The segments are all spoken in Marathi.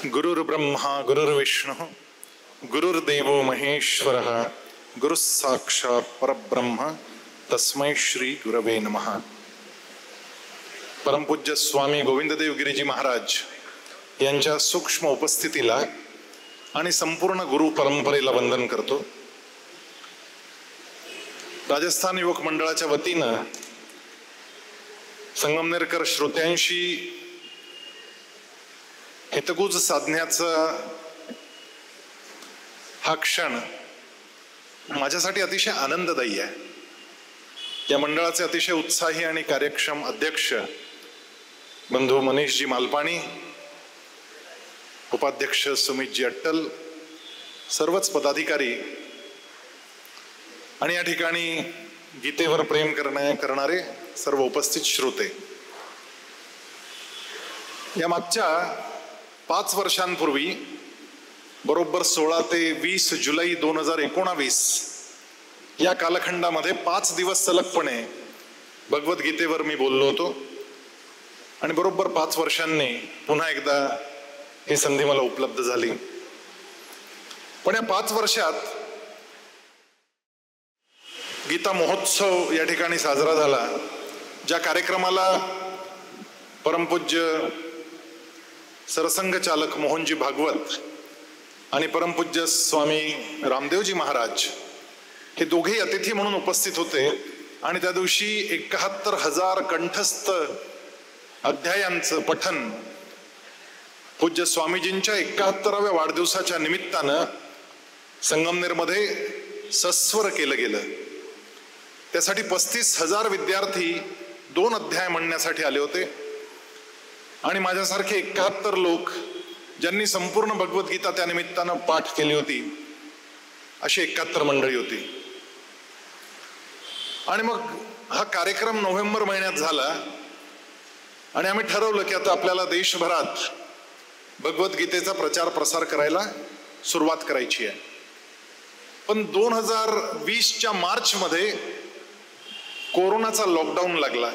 गुरुर्ब्रह्मा गुरुर्विष्णु गुरुर्देवो महेश्वरः गुरुस्साक्षात् परब्रह्म तस्मै श्री गुरवे नमः। परमपूज्य स्वामी गोविंददेव गिरीजी महाराज यांच्या सूक्ष्म उपस्थितीला आणि संपूर्ण गुरु परंपरेला वंदन करतो। राजस्थान युवक मंडळाच्या वतीनं संगमनेरकर श्रोत्यांशी हितगुज साधण्याचा हा क्षण माझ्यासाठी अतिशय आनंददायी आहे। या मंडळाचे अतिशय उत्साही आणि कार्यक्षम अध्यक्ष बंधू मनीषजी मालपाणी, उपाध्यक्ष सुमितजी अट्टल, सर्वच पदाधिकारी आणि या ठिकाणी गीतेवर प्रेम करणारे सर्व उपस्थित श्रोते, या मागच्या 5 वर्षांपूर्वी बरोबर 16 ते 20 जुलै 2019 या कालखंडामध्ये 5 दिवस सलगपणे भगवद्गीतेवर मी बोललो होतो आणि बरोबर 5 वर्षांनी पुन्हा एकदा ही संधी मला उपलब्ध झाली। पण या 5 वर्षात गीता महोत्सव या ठिकाणी साजरा झाला, ज्या कार्यक्रमाला परमपूज्य सरसंघ चालक मोहनजी भागवत आणि परमपूज्य स्वामी रामदेवजी महाराज हे दोघेही अतिथी म्हणून उपस्थित होते आणि त्या दिवशी 71,000 कंठस्थ अध्यायांचं पठन पूज्य स्वामीजींच्या 71व्या वाढदिवसाच्या निमित्तानं संगमनेरमध्ये सस्वर केलं गेलं। त्यासाठी 35,000 विद्यार्थी 2 अध्याय म्हणण्यासाठी आले होते आणि माझ्यासारखे 71 लोक ज्यांनी संपूर्ण भगवद्गीता त्या निमित्तानं पाठ केली होती, अशी 71 मंडळी होती। आणि मग हा कार्यक्रम नोव्हेंबर महिन्यात झाला आणि आम्ही ठरवलं की आता आपल्याला देशभरात भगवद्गीतेचा प्रचार प्रसार करायला सुरुवात करायची आहे। पण 2020च्या मार्चमध्ये कोरोनाचा लॉकडाऊन लागला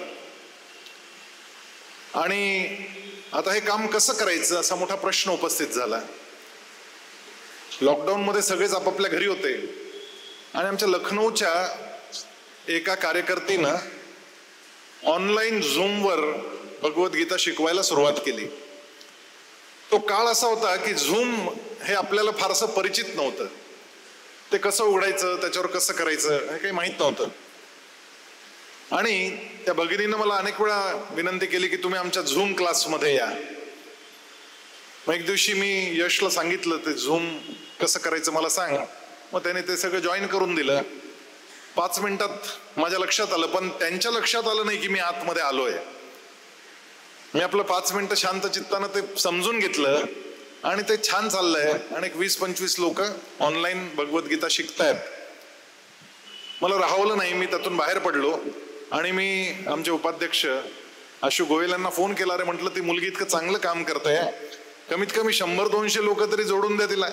आणि आता हे काम कसं करायचं असा मोठा प्रश्न उपस्थित झाला। लॉकडाऊन मध्ये सगळेच आपापल्या घरी होते आणि आमच्या लखनौच्या एका कार्यकर्तीनं ऑनलाईन झूमवर भगवद्गीता शिकवायला सुरुवात केली। तो काळ असा होता की झूम हे आपल्याला फारसं परिचित नव्हतं, ते कसं उघडायचं, त्याच्यावर कसं करायचं हे काही माहित नव्हतं। आणि त्या भगिनीनं मला अनेक वेळा विनंती केली की तुम्ही आमच्या झूम क्लासमध्ये या। मग एक दिवशी मी यशला सांगितलं ते झूम कसं करायचं मला सांग, मग त्याने ते सगळं जॉईन करून दिलं। 5 मिनिटात माझ्या लक्षात आलं, पण त्यांच्या लक्षात आलं नाही की मी आतमध्ये आलोय। मी आपलं 5 मिनिटं शांत चित्तानं ते समजून घेतलं आणि ते छान चाललंय आणि 20-25 लोक ऑनलाईन भगवद्गीता शिकतायत। मला राहवलं नाही, मी त्यातून बाहेर पडलो आणि मी आमचे उपाध्यक्ष आशु गोयल यांना फोन केला, रे म्हटलं ती मुलगी इतकं चांगलं काम करते, कमीत कमी 100-200 लोक तरी जोडून द्या तिला।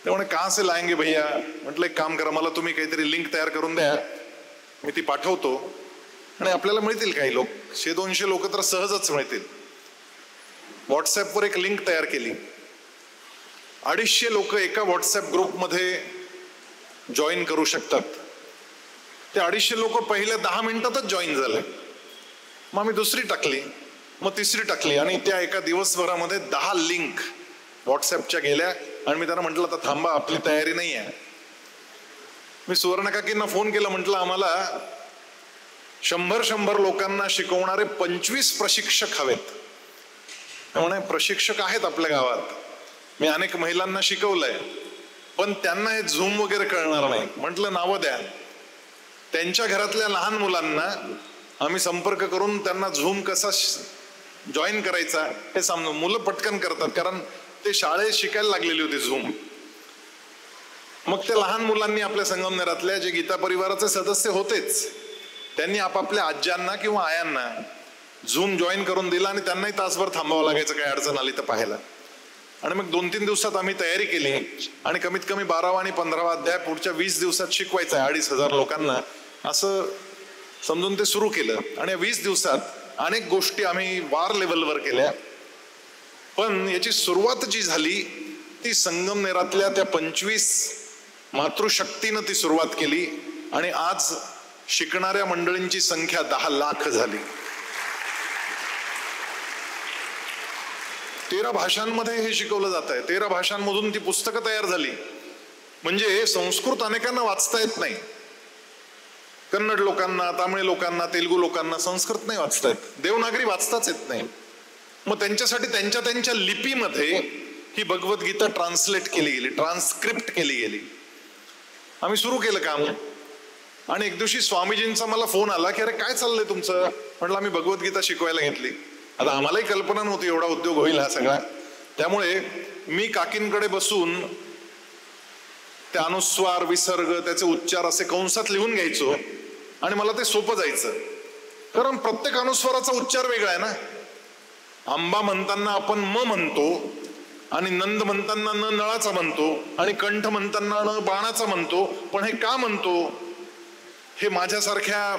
ते म्हणे कहाँ से लाएंगे भैया? म्हटलं एक काम करा, मला तुम्ही काहीतरी लिंक तयार करून द्या, मी ती पाठवतो आणि आपल्याला मिळतील काही लोक, 100-200 लोक तर सहजच मिळतील। व्हॉट्सअपवर एक लिंक तयार केली, 250 लोक एका व्हॉट्सअप ग्रुपमध्ये जॉईन करू शकतात। ते 250 लोक पहिल्या 10 मिनिटातच जॉईन झाले। मग मी दुसरी टाकली, मग तिसरी टाकली आणि त्या एका दिवसभरामध्ये 10 लिंक व्हॉट्सअपच्या गेल्या आणि मी त्यांना म्हटलं आता थांबा, आपली तयारी नाही आहे। मी सुवर्णकाकींना फोन केला, म्हटलं आम्हाला 100 लोकांना शिकवणारे 25 प्रशिक्षक हवेत। म्हणे प्रशिक्षक आहेत आपल्या गावात, मी अनेक महिलांना शिकवलंय, पण त्यांना हे झूम वगैरे कळणार नाही। म्हटलं नावं द्या, त्यांच्या घरातल्या लहान मुलांना आम्ही संपर्क करून त्यांना झूम कसा जॉईन करायचा हे समजून, मुलं पटकन करतात कारण ते शाळेत शिकायला लागलेली होती झूम। मग त्या लहान मुलांनी आपल्या संगमनेरातल्या जे गीता परिवाराचे सदस्य होतेच, त्यांनी आपापल्या आज्यांना किंवा आयांना झूम जॉईन करून दिला आणि त्यांनाही तासभर थांबावं लागायचं काही अडचण आली तर पाहायला। आणि मग 2-3 दिवसात आम्ही तयारी केली आणि कमीत कमी 12वा आणि 15वा अध्याय पुढच्या 20 दिवसात शिकवायचा आहे 2,500 लोकांना, असं समजून ते सुरू केलं। आणि 20 दिवसात अनेक गोष्टी आम्ही वार लेवलवर केल्या पण याची सुरुवात जी झाली ती संगमनेरातल्या त्या 25 मातृशक्तीनं ती सुरुवात केली आणि आज शिकणाऱ्या मंडळींची संख्या 10 लाख झाली. 13 भाषांमध्ये हे शिकवलं जात आहे. 13 भाषांमधून ती पुस्तकं तयार झाली. म्हणजे संस्कृत अनेकांना वाचता येत नाही. कन्नड लोकांना, तामिळ लोकांना, तेलुगू लोकांना संस्कृत नाही वाचता येत, देवनागरी वाचताच येत नाही. मग त्यांच्यासाठी त्यांच्या लिपीमध्ये ही भगवद्गीता ट्रान्सलेट केली गेली, ट्रान्सक्रिप्ट केली गेली. आम्ही सुरू केलं काम आणि एक दिवशी स्वामीजींचा मला फोन आला की अरे काय चाललंय तुमचं. म्हटलं आम्ही भगवद्गीता शिकवायला घेतली. आता आम्हालाही कल्पना नव्हती एवढा उद्योग होईल हा सगळा. त्यामुळे मी काकींकडे बसून ते अनुस्वार, विसर्ग, त्याचे उच्चार असे कंसात लिहून घ्यायचो आणि मला ते सोपं जायचं. कारण प्रत्येक अनुस्वाराचा उच्चार वेगळा आहे ना. आंबा म्हणताना आपण म म्हणतो आणि नंद म्हणताना न नळाचा म्हणतो आणि कंठ म्हणताना न बाणाचा म्हणतो. पण हे का म्हणतो हे माझ्यासारख्या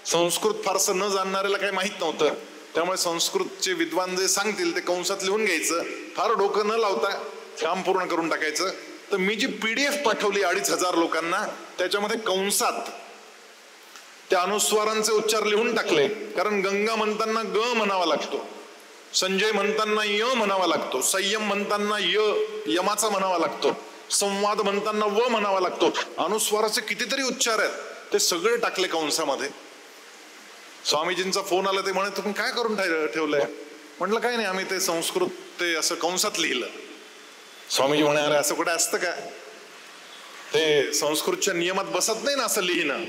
संस्कृत फारसं न जाणणाऱ्याला काही माहित नव्हतं. त्यामुळे संस्कृतचे विद्वान जे सांगतील ते कंसात लिहून घ्यायचं, फार डोकं न लावता काम पूर्ण करून टाकायचं. तर मी जी PDF पाठवली 2500 लोकांना, त्याच्यामध्ये कंसात त्या अनुस्वारांचे उच्चार लिहून टाकले. कारण गंगा म्हणताना ग म्हणावा लागतो, संजय म्हणताना य म्हणावा लागतो, संयम म्हणताना यमाचा म्हणावा लागतो, संवाद म्हणताना व म्हणावा लागतो. अनुस्वाराचे कितीतरी उच्चार आहेत, ते सगळे टाकले कंसामध्ये. स्वामीजींचा फोन आला. ते म्हणे तुम्ही काय करून ठेवलंय. म्हटलं काय नाही, आम्ही ते संस्कृत ते असं कंसात लिहिलं. स्वामीजी म्हणे अरे असं कुठे असतं का, ते संस्कृतच्या नियमात बसत नाही ना असं लिहिणं.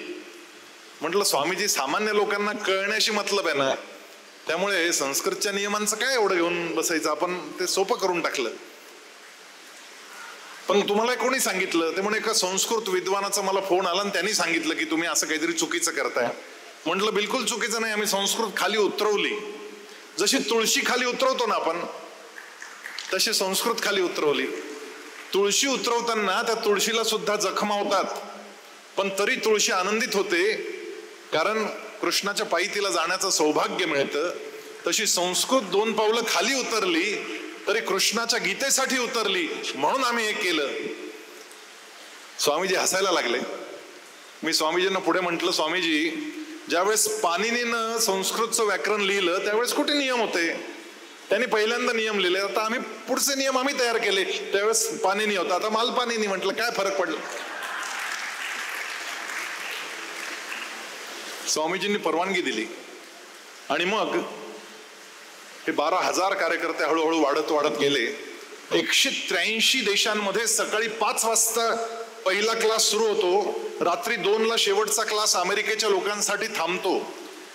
म्हटलं स्वामीजी सामान्य लोकांना कळण्याशी मतलब आहे ना, त्यामुळे संस्कृतच्या नियमांचं काय एवढं घेऊन बसायचं, आपण ते सोपं करून टाकलं. पण तुम्हाला कोणी सांगितलं. ते म्हणे एका संस्कृत विद्वानाचा मला फोन आला आणि त्यांनी सांगितलं की तुम्ही असं काहीतरी चुकीचं करताय. म्हटलं बिलकुल चुकीचं नाही, आम्ही संस्कृत खाली उतरवली. जशी तुळशी खाली उतरवतो ना आपण, तशी संस्कृत खाली उतरवली. तुळशी उतरवताना त्या तुळशीला सुद्धा जखमा होतात, पण तरी तुळशी आनंदित होते, कारण कृष्णाच्या पायी तिला जाण्याचं सौभाग्य मिळतं. तशी संस्कृत 2 पावलं खाली उतरली तरी कृष्णाच्या गीतेसाठी उतरली, म्हणून आम्ही हे केलं. स्वामीजी हसायला लागले. मी स्वामीजींना पुढे म्हटलं, स्वामीजी ज्यावेळेस पाणिनीनं संस्कृतचं व्याकरण लिहिलं त्यावेळेस कुठे नियम होते, त्यांनी पहिल्यांदा नियम लिहिले. आता आम्ही पुढचे नियम आम्ही तयार केले. त्यावेळेस पाणिनी होता, आता मालपाणिनी. म्हटलं काय फरक पडला. स्वामीजींनी परवानगी दिली आणि मग हे 12,000 कार्यकर्ते हळूहळू वाढत गेले. 183 देशांमध्ये सकाळी 5 वाजता पहिला क्लास सुरू होतो, रात्री 2ला शेवटचा क्लास अमेरिकेच्या लोकांसाठी थांबतो.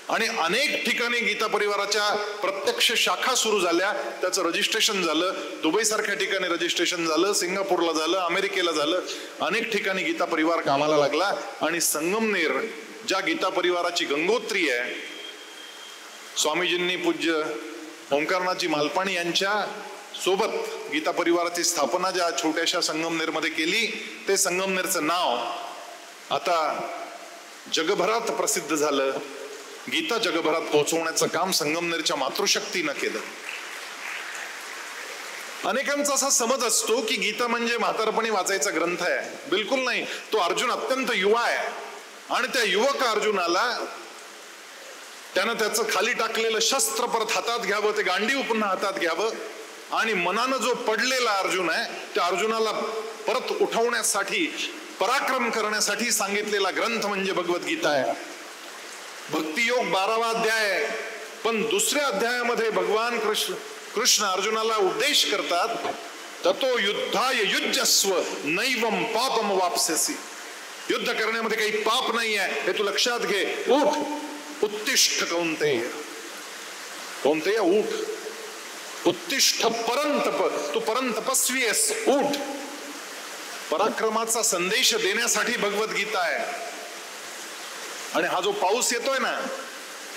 आणि अनेक ठिकाणी गीता परिवाराच्या प्रत्यक्ष शाखा सुरू झाल्या. त्याचं रजिस्ट्रेशन झालं. दुबई सारख्या ठिकाणी रजिस्ट्रेशन झालं, सिंगापूरला झालं, अमेरिकेला झालं. अनेक ठिकाणी गीता परिवार कामाला लागला. आणि संगमनेर ज्या गीता परिवाराची गंगोत्री आहे, स्वामीजींनी पूज्य ओंकारनाथजी मालपाणी यांच्या सोबत गीता परिवाराची स्थापना ज्या छोट्याशा संगमनेरमध्ये केली, ते संगमनेरचं नाव आता जगभरात प्रसिद्ध झालं. गीता जगभरात पोहोचवण्याचं काम संगमनेरच्या मातृशक्तीनं केलं. अनेकांचा असा समज असतो की गीता म्हणजे म्हातारपणी वाचायचा ग्रंथ आहे. बिलकुल नाही. तो अर्जुन अत्यंत युवा आहे आणि त्या युवक अर्जुनाला त्यानं त्याचं खाली टाकलेलं शस्त्र परत हातात घ्यावं, ते गांडीव पुन्हा हातात घ्यावं आणि मनानं जो पडलेला अर्जुन आहे त्या अर्जुनाला परत उठवण्यासाठी, पराक्रम करण्यासाठी सांगितलेला ग्रंथ म्हणजे भगवद्गीता आहे. भक्तियोग 12वा अध्याय आहे. पण दुसऱ्या अध्यायामध्ये भगवान कृष्ण अर्जुनाला उपदेश करतात, ततो युद्धाय युज्यस्व नैवम पापम वाप्स्यसि. युद्ध करण्यामध्ये काही पाप नाही आहे हे तू लक्षात घे. उठ, उत्तिष्ठ कौंतेय. कौंतेय उठ, उत्तिष्ठ परंतप. तू परंतपस्वी आहेस, उठ. पराक्रमाचा संदेश देण्यासाठी भगवद्गीता आहे. आणि हा जो पाऊस येतोय ना,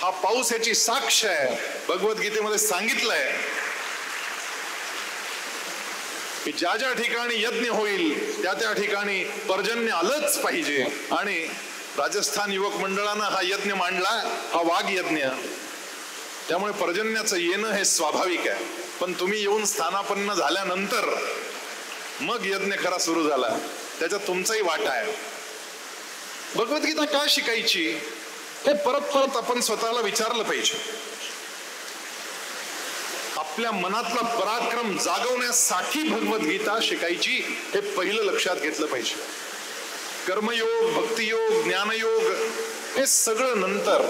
हा पाऊस याची साक्ष आहे. भगवद्गीतेमध्ये सांगितलंय की ज्या ज्या ठिकाणी यज्ञ होईल त्या त्या ठिकाणी पर्जन्य आलंच पाहिजे. आणि राजस्थान युवक मंडळानं हा यज्ञ मांडला, हा वाघ यज्ञ. त्यामुळे पर्जन्याचं येणं हे स्वाभाविक आहे, पण तुम्ही येऊन स्थानापन्न झाल्यानंतर मग यज्ञ खरा सुरू झाला, त्याच्यात तुमचाही वाटा आहे. भगवद्गीता का शिकायची हे परत परत आपण स्वतःला विचारलं पाहिजे. आपल्या मनातला पराक्रम जागवण्यासाठी भगवद्गीता शिकायची हे पहिलं लक्षात घेतलं पाहिजे. कर्मयोग, भक्तियोग, ज्ञानयोग हे सगळं नंतर,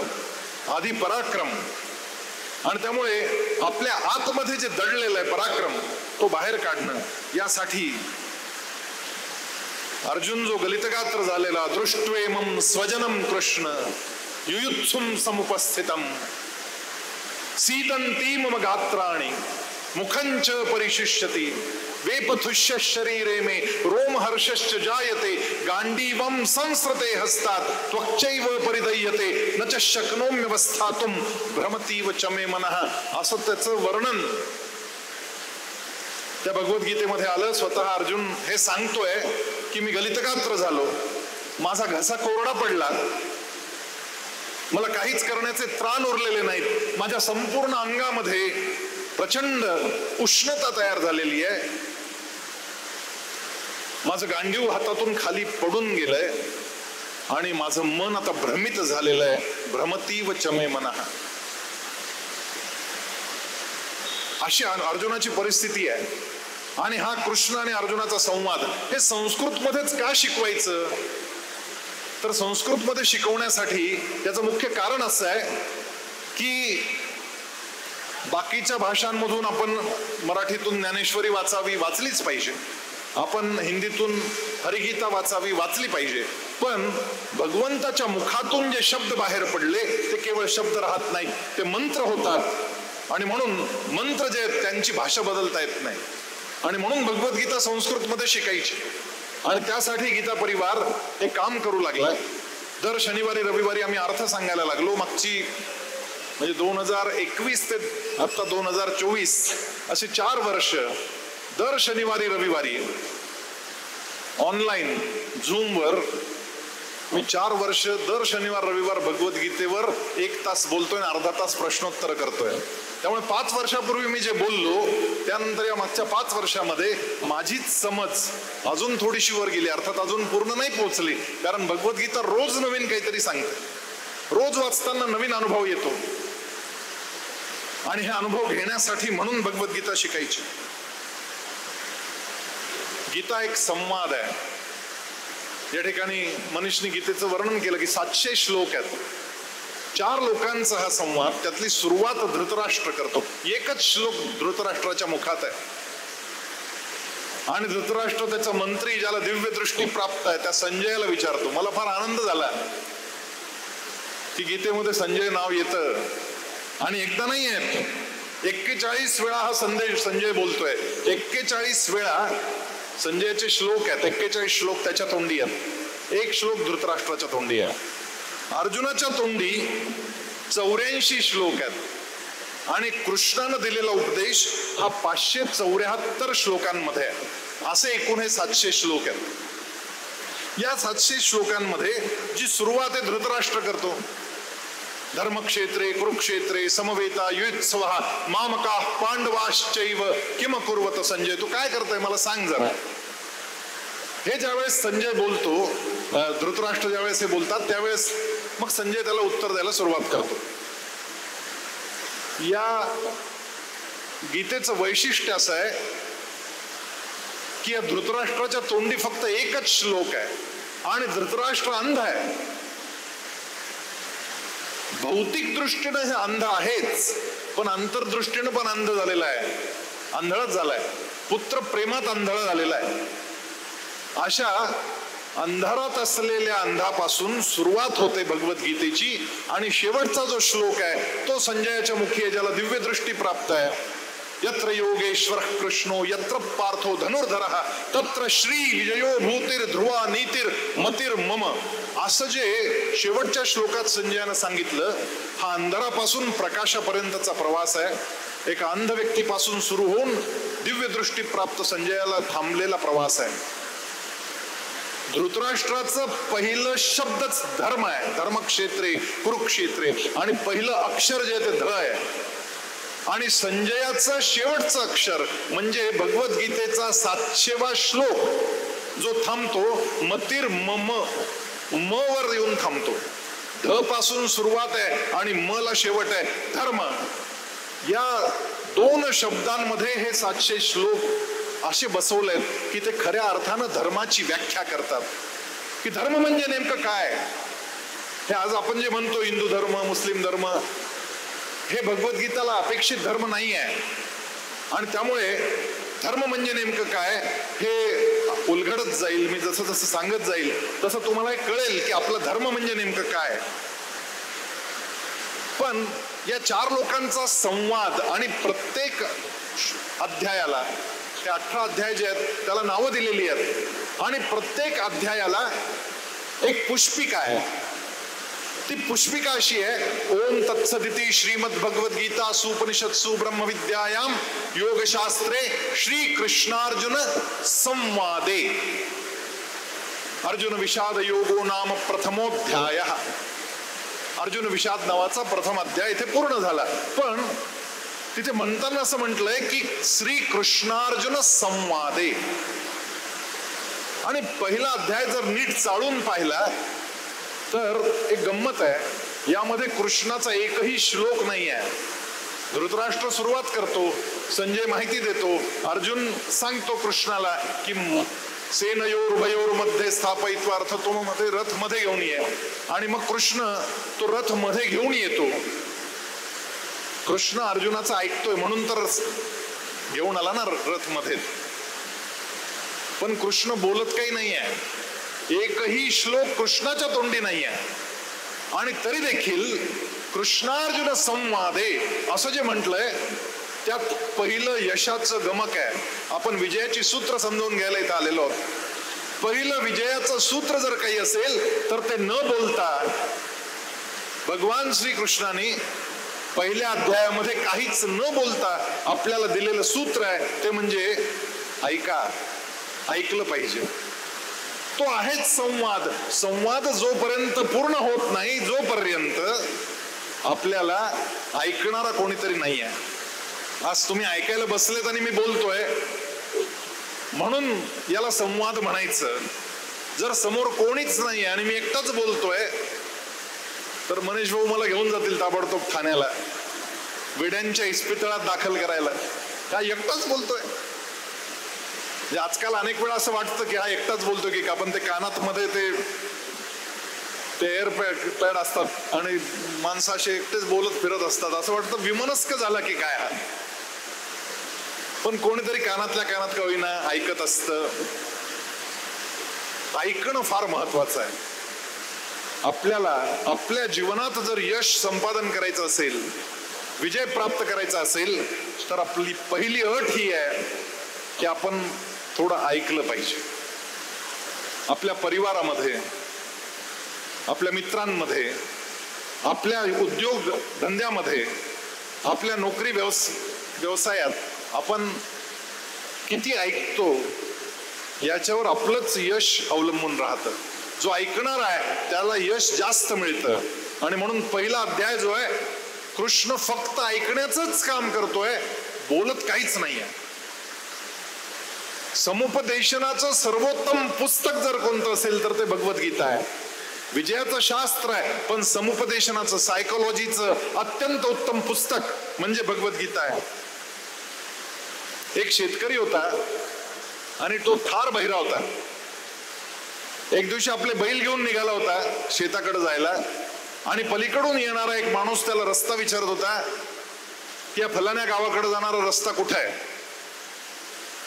आधी पराक्रम. आणि त्यामुळे आपल्या आतमध्ये जे दडलेलं आहे पराक्रम, तो बाहेर काढणं, यासाठी अर्जुन जो गलितगात्र झालेला, दृष्ट्वेमं स्वजनम कृष्ण युयुत्सुम समुपस्थितम सीदन्ति मम गात्राणि मुखंच परिशिष्यति वेपथुष्य शरीरे मे रोमहर्षश्च जायते गांडीवं संस्कृते हस्तात् त्वक्चैव परिदह्यते न च शक्नोम्यवस्थातुं भ्रमतीव च मे मनः. असं त्याचं वर्णन त्या भगवद्गीतेमध्ये आलं. स्वतः अर्जुन हे सांगतोय की मी गलितगात्र झालो, माझा घसा कोरडा पडला, मला काहीच करण्याचे त्राण उरलेले नाहीत, माझ्या संपूर्ण अंगामध्ये प्रचंड उष्णता तयार झालेली आहे, माझं गांडीव हातातून खाली पडून गेलंय आणि माझं मन आता भ्रमित झालेलं आहे. भ्रमतीव च मे मनः. अशी अर्जुनाची परिस्थिती आहे. आणि हा कृष्ण आणि अर्जुनाचा संवाद हे संस्कृत मध्येच का शिकवायचं, तर संस्कृत मध्ये शिकवण्यासाठी त्याचं मुख्य कारण असं आहे की बाकीच्या भाषांमधून आपण मराठीतून ज्ञानेश्वरी वाचलीच पाहिजे, आपण हिंदीतून हरिगीता वाचली पाहिजे, पण भगवंताच्या मुखातून जे शब्द बाहेर पडले ते केवळ शब्द राहत नाही, ते मंत्र होतात. आणि म्हणून मंत्र जे आहेत त्यांची भाषा बदलता येत नाही. आणि म्हणून भगवद्गीता संस्कृत मध्ये शिकायची. आणि त्यासाठी गीता परिवार हे काम करू लागलाय. दर शनिवारी रविवारी आम्ही अर्थ सांगायला लागलो. मागची म्हणजे 2021 ते आता 2024 असे 4 वर्ष दर शनिवारी रविवारी ऑनलाईन झूमवर मी 4 वर्ष दर शनिवार रविवार भगवद्गीतेवर 1 तास बोलतोय आणि अर्धा तास प्रश्नोत्तर करतोय. त्यामुळे 5 वर्षापूर्वी मी जे बोललो त्यानंतर या मागच्या 5 वर्षामध्ये माझीच समज अजून थोडीशी वर गेली. अर्थात अजून पूर्ण नाही पोहोचली, कारण भगवद्गीता रोज नवीन काहीतरी सांगते, रोज वाचताना नवीन अनुभव येतो. आणि हे अनुभव घेण्यासाठी म्हणून भगवद्गीता शिकायची. गीता एक संवाद आहे. या ठिकाणी मनीषने गीतेचं वर्णन केलं की 700 श्लोक आहेत. 4 लोकांचा हा संवाद. त्यातली सुरुवात धृतराष्ट्र करतो. एकच श्लोक धृतराष्ट्राच्या मुखात आहे. आणि धृतराष्ट्र त्याचा मंत्री ज्याला दिव्य दृष्टी प्राप्त आहे त्या संजयाला विचारतो. मला फार आनंद झाला की गीतेमध्ये संजय नाव येतं. आणि एकदा नाही आहे, 41 वेळा हा संजय बोलतोय. 41 वेळा संजयाचे श्लोक आहेत. 41 श्लोक त्याच्या तोंडी आहेत. 1 श्लोक धृतराष्ट्राच्या तोंडी आहे. अर्जुनाच्या तोंडी 84 श्लोक आहेत. आणि कृष्णानं दिलेला उपदेश हा 574 श्लोकांमध्ये आहे. असे एकूण हे 700 श्लोक आहेत. या 700 श्लोकांमध्ये जी सुरुवात आहे धृतराष्ट्र करतो. धर्मक्षेत्रे कुरुक्षेत्रे समवेता युत्सवः मामकाः पांडवाश्चैव किम कुर्वत. संजय तू काय करतोय मला सांग जरा. हे ज्यावेळेस संजय बोलतो, धृतराष्ट्र ज्यावेळेस हे बोलतात त्यावेळेस मग संजय त्याला उत्तर द्यायला सुरुवात करतो. या गीतेचं वैशिष्ट्य असं आहे की या धृतराष्ट्राच्या तोंडी फक्त एकच श्लोक आहे आणि धृतराष्ट्र अंध आहे. भौतिक दृष्टीनं हे अंध आहेच, पण अंतर्दृष्टीनं पण अंध झालेला आहे, आंधळच झालाय. पुत्र प्रेमात आंधळ झालेला आहे. अशा अंधारात असलेल्या अंधापासून सुरुवात होते भगवद्गीतेची. आणि शेवटचा जो श्लोक आहे तो संजयाच्या मुखी आहे, ज्याला दिव्य दृष्टी प्राप्त आहे. यत्र योगेश्वर कृष्णो यत्र पार्थो धनुर्धरः तत्र श्री विजयो भूतिर ध्रुवा नीतिर मतिर मम. असं जे शेवटच्या श्लोकात संजयानं सांगितलं, हा अंधारापासून प्रकाशापर्यंतचा प्रवास आहे. एका अंध व्यक्तीपासून सुरू होऊन दिव्य दृष्टी प्राप्त संजयाला थांबलेला प्रवास आहे. धृतराष्ट्राचं पहिलं शब्दच धर्म आहे, धर्मक्षेत्रे कुरुक्षेत्रे, आणि पहिलं अक्षर जे ते ध आहे. आणि संजयाचं शेवटचं अक्षर म्हणजे भगवद्गीतेचा 700वा श्लोक जो थांबतो मतिर मम, म वर येऊन थांबतो. ध पासून सुरुवात आहे आणि म ला शेवट आहे, धर्म. या 2 शब्दांमध्ये हे 700 श्लोक असे बसवलेत की ते खऱ्या अर्थानं धर्माची व्याख्या करतात की धर्म म्हणजे नेमकं काय. हे आज आपण जे म्हणतो हिंदू धर्म, मुस्लिम धर्म, हे भगवद्गीताला अपेक्षित धर्म नाही आहे. आणि त्यामुळे धर्म म्हणजे नेमकं काय हे उलगडत जाईल. मी जसं जसं सांगत जाईल तसं तुम्हाला कळेल की आपला धर्म म्हणजे नेमकं काय. पण या 4 लोकांचा संवाद आणि प्रत्येक अध्यायाला, ते 18 अध्याय जे आहेत त्याला नावं दिलेली आहेत आणि प्रत्येक अध्यायाला एक पुष्पिका आहे. ती पुष्पिका अशी आहे, ओम तत्सदिति श्रीमद भगवद्गीता सुपनिषत्सु ब्रह्मविद्यायाम योगशास्त्रे श्री कृष्णार्जुन संवादे अर्जुन विषाद योगो नाम प्रथमोध्यायः. अर्जुन विषाद नावाचा प्रथम अध्याय इथे पूर्ण झाला. पण तिथे म्हणताना असं म्हटलंय की श्री कृष्णार्जुन संवादे. आणि पहिला अध्याय जर नीट चाळून पाहिला तर एक गंमत आहे, यामध्ये कृष्णाचा एकही श्लोक नाही आहे. धृतराष्ट्र सुरुवात करतो, संजय माहिती देतो, अर्जुन सांगतो कृष्णाला की सेनयोर उभयोर मध्ये स्थापयित्वा अर्थ तो मध्ये रथ मध्ये घेऊन ये. आणि मग कृष्ण तो रथ मध्ये घेऊन येतो. कृष्ण अर्जुनाचा ऐकतोय म्हणून तर घेऊन आला ना रथ मध्ये. पण कृष्ण बोलत काही नाही आहे, एकही श्लोक कृष्णाच्या तोंडी नाही आहे. आणि तरी देखील कृष्णार्जुन संवादे असं जे म्हटलंय त्यात पहिलं यशाचं गमक आहे. आपण विजयाची सूत्र समजावून घ्यायला इथं आलेलो आहोत. पहिलं विजयाचं सूत्र जर काही असेल तर ते न बोलता भगवान श्रीकृष्णाने पहिल्या अध्यायामध्ये काहीच न बोलता आपल्याला दिलेलं सूत्र आहे ते म्हणजे ऐका, ऐकलं पाहिजे. तो आहेच संवाद. संवाद जोपर्यंत पूर्ण होत नाही जोपर्यंत आपल्याला ऐकणारा कोणीतरी नाही आहे. आज तुम्ही ऐकायला बसलेत आणि मी बोलतोय म्हणून याला संवाद म्हणायचं. जर समोर कोणीच नाही आणि मी एकटाच बोलतोय तर मनीष भाऊ मला घेऊन जातील ताबडतोब ठाण्याला, वेड्यांच्या इस्पितळात दाखल करायला. काय एकटाच बोलतोय. आजकाल अनेक वेळा असं वाटतं की हा एकटाच बोलतो की आपण ते कानात मध्ये ते एअर पॅड असतात आणि माणसं असे एकटेच बोलत फिरत असतात, असं वाटतं विमनस्क झाला की काय हा. पण कोणीतरी कानातल्या कानात का होईना ऐकत असतं. ऐकणं फार महत्वाचं आहे. आपल्याला आपल्या जीवनात जर यश संपादन करायचं असेल, विजय प्राप्त करायचा असेल तर आपली पहिली अट ही आहे की आपण थोडं ऐकलं पाहिजे. आपल्या परिवारामध्ये, आपल्या मित्रांमध्ये, आपल्या उद्योग धंद्यामध्ये, आपल्या नोकरी व्यवसायात आपण किती ऐकतो याच्यावर आपलंच यश अवलंबून राहतं. जो ऐकणार आहे त्याला यश जास्त मिळतं. आणि म्हणून पहिला अध्याय जो आहे कृष्ण फक्त ऐकण्याचंच काम करतोय, बोलत काहीच नाहीये. समुपदेशनाचं सर्वोत्तम पुस्तक जर कोणतं असेल तर ते भगवद्गीता आहे. विजयाचं शास्त्र आहे, पण समुपदेशनाचं सायकोलॉजीचं अत्यंत उत्तम पुस्तक म्हणजे भगवद्गीता आहे. एक शेतकरी होता आणि तो फार बहिरा होता. एक दिवशी आपले बैल घेऊन निघाला होता शेताकडे जायला आणि पलीकडून येणारा एक माणूस त्याला रस्ता विचारत होता की या फलाण्या गावाकडे जाणारा रस्ता कुठे आहे.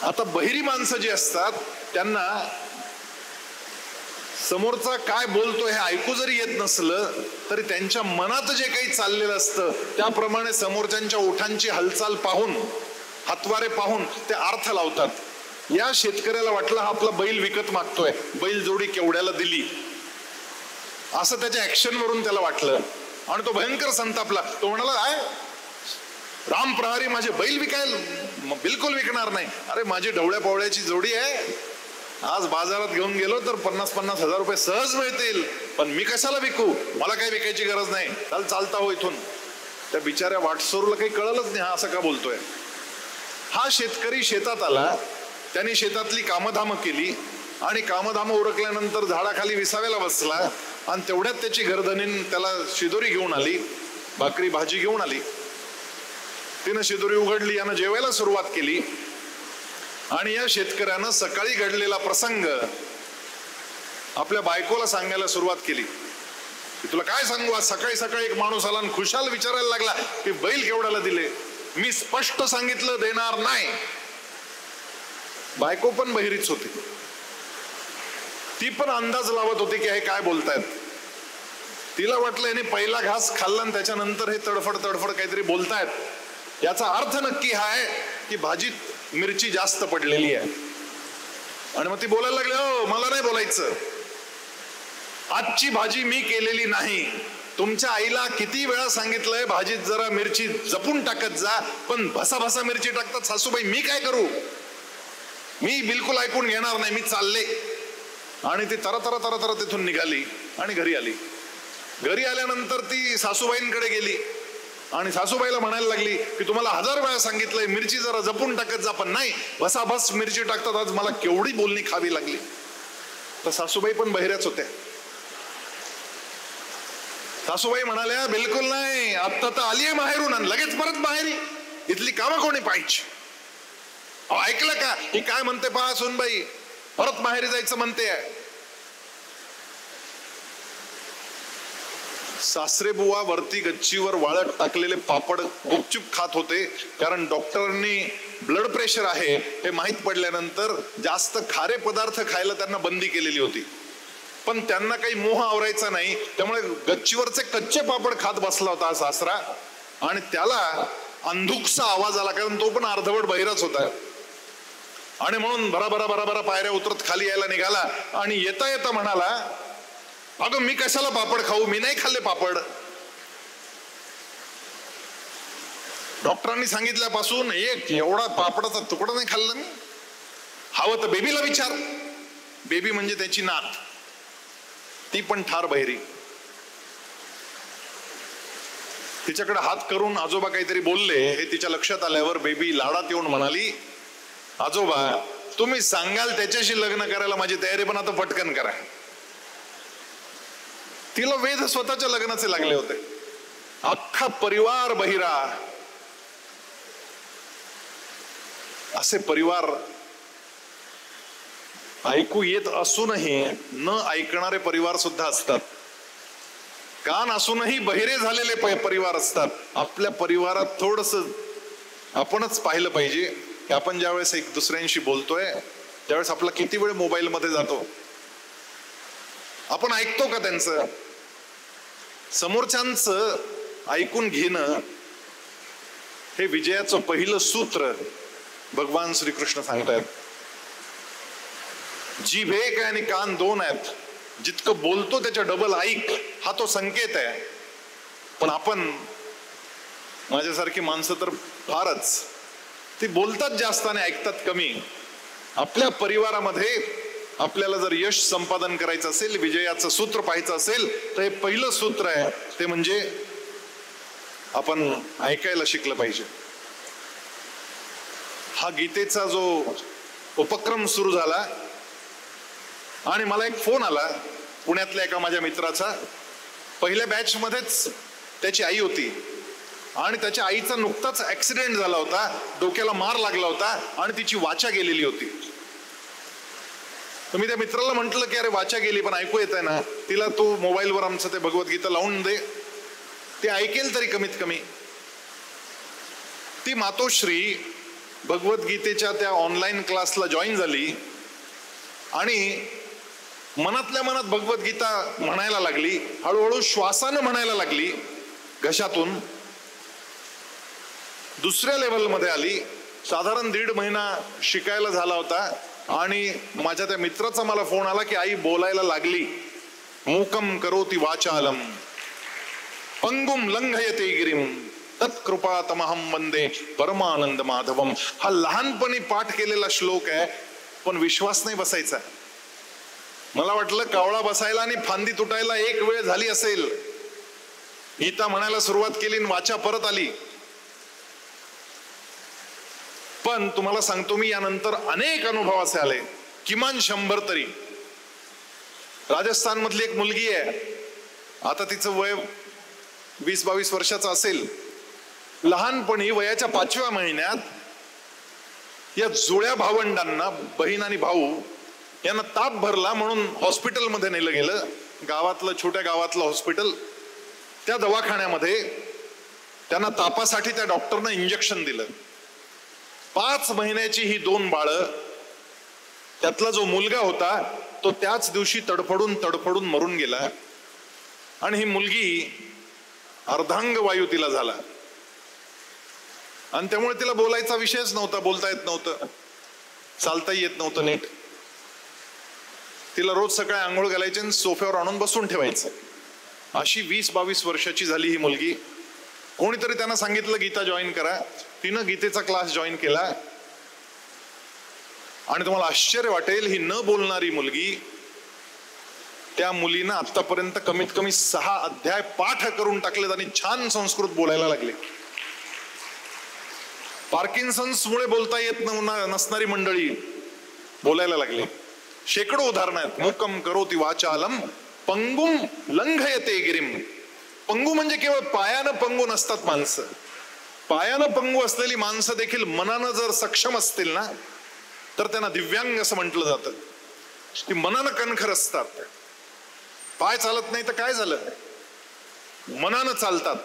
आता बहिरी माणसं जी असतात त्यांना समोरचा काय बोलतो हे ऐकू जरी येत नसलं तरी त्यांच्या मनात जे काही चाललेलं असतं त्याप्रमाणे समोरच्यांच्या ओठांची हालचाल पाहून, हातवारे पाहून ते अर्थ लावतात. या शेतकऱ्याला वाटलं हा आपला बैल विकत मागतोय, बैल जोडी केवढ्याला दिली असं त्याच्या ऍक्शन वरून त्याला वाटलं आणि तो भयंकर संतापला. तो म्हणाला काय राम प्रहारी माझे बैल विकायला, बिलकुल विकणार नाही. अरे माझी ढवळ्या पावळ्याची जोडी आहे, आज बाजारात घेऊन गेलो तर 50-50 हजार रुपये सहज मिळतील, पण मी कशाला विकू, मला काही विकायची गरज नाही, चालता हो इथून. त्या बिचाऱ्या वाटसरूला काही कळलंच नाही हा असं का बोलतोय. हा शेतकरी शेतात आला, त्यांनी शेतातली कामधामं केली आणि कामधामं उरकल्यानंतर झाडाखाली विसाव्याला बसला आणि तेवढ्यात त्याची गर्दनीन त्याला शिदोरी घेऊन आली, भाकरी भाजी घेऊन आली. तिनं शिदोरी उघडली, यानं जेवायला सुरुवात केली आणि या शेतकऱ्यानं सकाळी घडलेला प्रसंग आपल्या बायकोला सांगायला सुरुवात केली. तुला काय सांगू, आज सकाळी सकाळी एक माणूस आला आणि खुशाल विचारायला लागला की बैल केवढ्याला दिले. मी स्पष्ट सांगितलं देणार नाही. बायको पण बहिरीच होती, ती पण अंदाज लावत होती की हे काय बोलतायत. तिला वाटलं याने पहिला घास खाल्ला आणि त्याच्यानंतर हे तडफड काहीतरी बोलतायत. याचा अर्थ नक्की हा आहे की भाजीत मिरची जास्त पडलेली आहे. आणि मग ती बोलायला लागली, हो मला नाही बोलायचं, आजची भाजी मी केलेली नाही. तुमच्या आईला किती वेळा सांगितलंय भाजीत जरा मिरची जपून टाकत जा, पण भसा मिरची टाकतात सासूबाई, मी काय करू, मी बिलकुल ऐकून घेणार नाही, मी चालले. आणि ती तरा तिथून निघाली आणि घरी आली. घरी आल्यानंतर ती सासूबाईंकडे गेली आणि सासूबाईला म्हणायला लागली की तुम्हाला 1000 वेळा सांगितलंय मिरची जरा जपून टाकत जा, पण नाही, भसाभस मिरची टाकतात, आज मला केवढी बोलणी खावी लागली. तर सासूबाई पण बहिऱ्याच होत्या. सासूबाई म्हणाल्या, बिलकुल नाही, आता तर आली आहे माहेरून आणि लगेच परत माहेरी, इथली कामं कोणी पाहिजे. ऐकलं का, ही काय म्हणते पहा सुनबाई, परत माहेरी जायचं म्हणते. सासरे बुवा वरती गच्चीवर वाळत टाकलेले पापड गुपचूप खात होते, कारण डॉक्टरांनी ब्लड प्रेशर आहे हे माहीत पडल्यानंतर जास्त खारे पदार्थ खायला त्यांना बंदी केलेली होती. पण त्यांना काही मोह आवरायचा नाही, त्यामुळे गच्चीवरचे कच्चे पापड खात बसला होता सासरा. आणि त्याला अंधुकसा आवाज आला, कारण तो पण अर्धवट बहिराच होता. आणि म्हणून भराभरा पायऱ्या उतरत खाली यायला निघाला आणि येता येता म्हणाला, अगं मी कशाला पापड खाऊ, मी नाही खाल्ले पापड. डॉक्टरांनी सांगितल्यापासून एक एवढा पापडाचा तुकडा नाही खाल्ला मी. हवं तर बेबीला विचार. बेबी म्हणजे त्याची नात, ती पण ठार बहिरी. तिच्याकडे हात करून आजोबा काहीतरी बोलले, हे तिच्या लक्षात आल्यावर बेबी लाडात येऊन म्हणाली, आजोबा तुम्ही सांगाल त्याच्याशी लग्न करायला माझी तयारी, पण आता पटकन करा. तिला वेध स्वतःच्या लग्नाचे लागले होते. अख्खा परिवार बहिरा. असे परिवार ऐकू येत असूनही न ऐकणारे परिवार सुद्धा असतात. कान असूनही बहिरे झालेले परिवार असतात. आपल्या परिवारात थोडस आपणच पाहिलं पाहिजे की आपण ज्यावेळेस एक दुसऱ्यांशी बोलतोय त्यावेळेस आपला किती वेळ मोबाईल मध्ये जातो. आपण ऐकतो का त्यांचं? समोरच्यांचं ऐकून घेणं हे विजयाचं पहिलं सूत्र भगवान श्रीकृष्ण सांगतायत. जीभ एक आहे आणि कान 2 आहेत. जितकं बोलतो त्याच्या डबल ऐक, हा तो संकेत आहे. पण आपण माझ्यासारखी माणसं तर फारच, ती बोलतात जास्त आणि ऐकतात कमी. आपल्या परिवारामध्ये आपल्याला जर यश संपादन करायचं असेल, विजयाचं सूत्र पाहायचं असेल, तर हे पहिलं सूत्र आहे, ते म्हणजे आपण ऐकायला शिकलं पाहिजे. हा गीतेचा जो उपक्रम सुरू झाला आणि मला एक फोन आला पुण्यातल्या एका माझ्या मित्राचा. पहिल्या बॅच मध्येच त्याची आई होती आणि त्याच्या आईचा नुकताच ऍक्सिडेंट झाला होता, डोक्याला मार लागला होता आणि तिची वाचा गेलेली होती. तर मी त्या मित्राला म्हंटल की अरे वाचा गेली पण ऐकू येत आहे ना, तिला तू मोबाईलवर आमचं ते भगवद्गीता लावून दे, ते ऐकेल तरी कमीत कमी. ती मातोश्री भगवद्गीतेच्या त्या ऑनलाईन क्लासला जॉईन झाली आणि मनातल्या मनात भगवद्गीता म्हणायला लागली. हळूहळू श्वासानं म्हणायला लागली घशातून. दुसऱ्या लेवलमध्ये आली. साधारण 1.5 महिना शिकायला झाला होता आणि माझ्या त्या मित्राचा मला फोन आला की आई बोलायला लागली. मूकम करोति वाचालम पंगुम लंघयते गिरिम तत्कृपातमहं वंदे परमानंद माधवम. हा लहानपणी पाठ केलेला श्लोक आहे. पण विश्वास नाही बसायचा. मला वाटलं कावळा बसायला आणि फांदी तुटायला एक वेळ झाली असेल. गीता म्हणायला सुरुवात केली आणि वाचा परत आली. पण तुम्हाला सांगतो मी, यानंतर अनेक अनुभव असे आले, किमान 100 तरी. राजस्थान मधली एक मुलगी आहे, आता तिचं वय 20-22 वर्षाचं असेल. लहानपणी वयाच्या 5व्या महिन्यात या जुळ्या भावंडांना, बहीण आणि भाऊ यांना ताप भरला म्हणून हॉस्पिटलमध्ये नेलं गेलं. छोट्या गावातलं हॉस्पिटल. त्या दवाखान्यामध्ये त्यांना तापासाठी त्या डॉक्टरनं इंजेक्शन दिलं. 5 महिन्याची ही 2 बाळं, त्यातला जो मुलगा होता तो त्याच दिवशी तडफडून मरून गेला. आणि ही मुलगी अर्धांग वायू तिला झाला आणि त्यामुळे तिला बोलायचा विषयच नव्हता, बोलता येत नव्हतं, चालताही येत नव्हतं नीट. तिला रोज सकाळी आंघोळ घालायची आणि सोफ्यावर आणून बसून ठेवायचं. अशी 20-22 वर्षाची झाली ही मुलगी. कोणीतरी त्यांना सांगितलं गीता जॉईन करा. तिनं गीतेचा क्लास जॉईन केला. आणि तुम्हाला आश्चर्य वाटेल, ही न बोलणारी मुलगी, त्या मुलीनं आतापर्यंत कमीत कमी 6 अध्याय पाठ करून टाकलेत आणि छान संस्कृत बोलायला लागले. पार्किन्सन्स मुळे बोलता येत नसणारी मंडळी बोलायला लागले. शेकडो उदाहरणं आहेत. मुकम करोति वाचालम पंगुम लंघयते गिरिम. पंगू म्हणजे केवळ पायानं पंगू नसतात माणसं. पायानं पंगू असलेली माणसं देखील मनानं जर सक्षम असतील ना, तर त्यांना दिव्यांग असं म्हटलं जातं. ती मनानं कणखर असतात. पाय चालत नाही तर काय झालं, मनानं चालतात,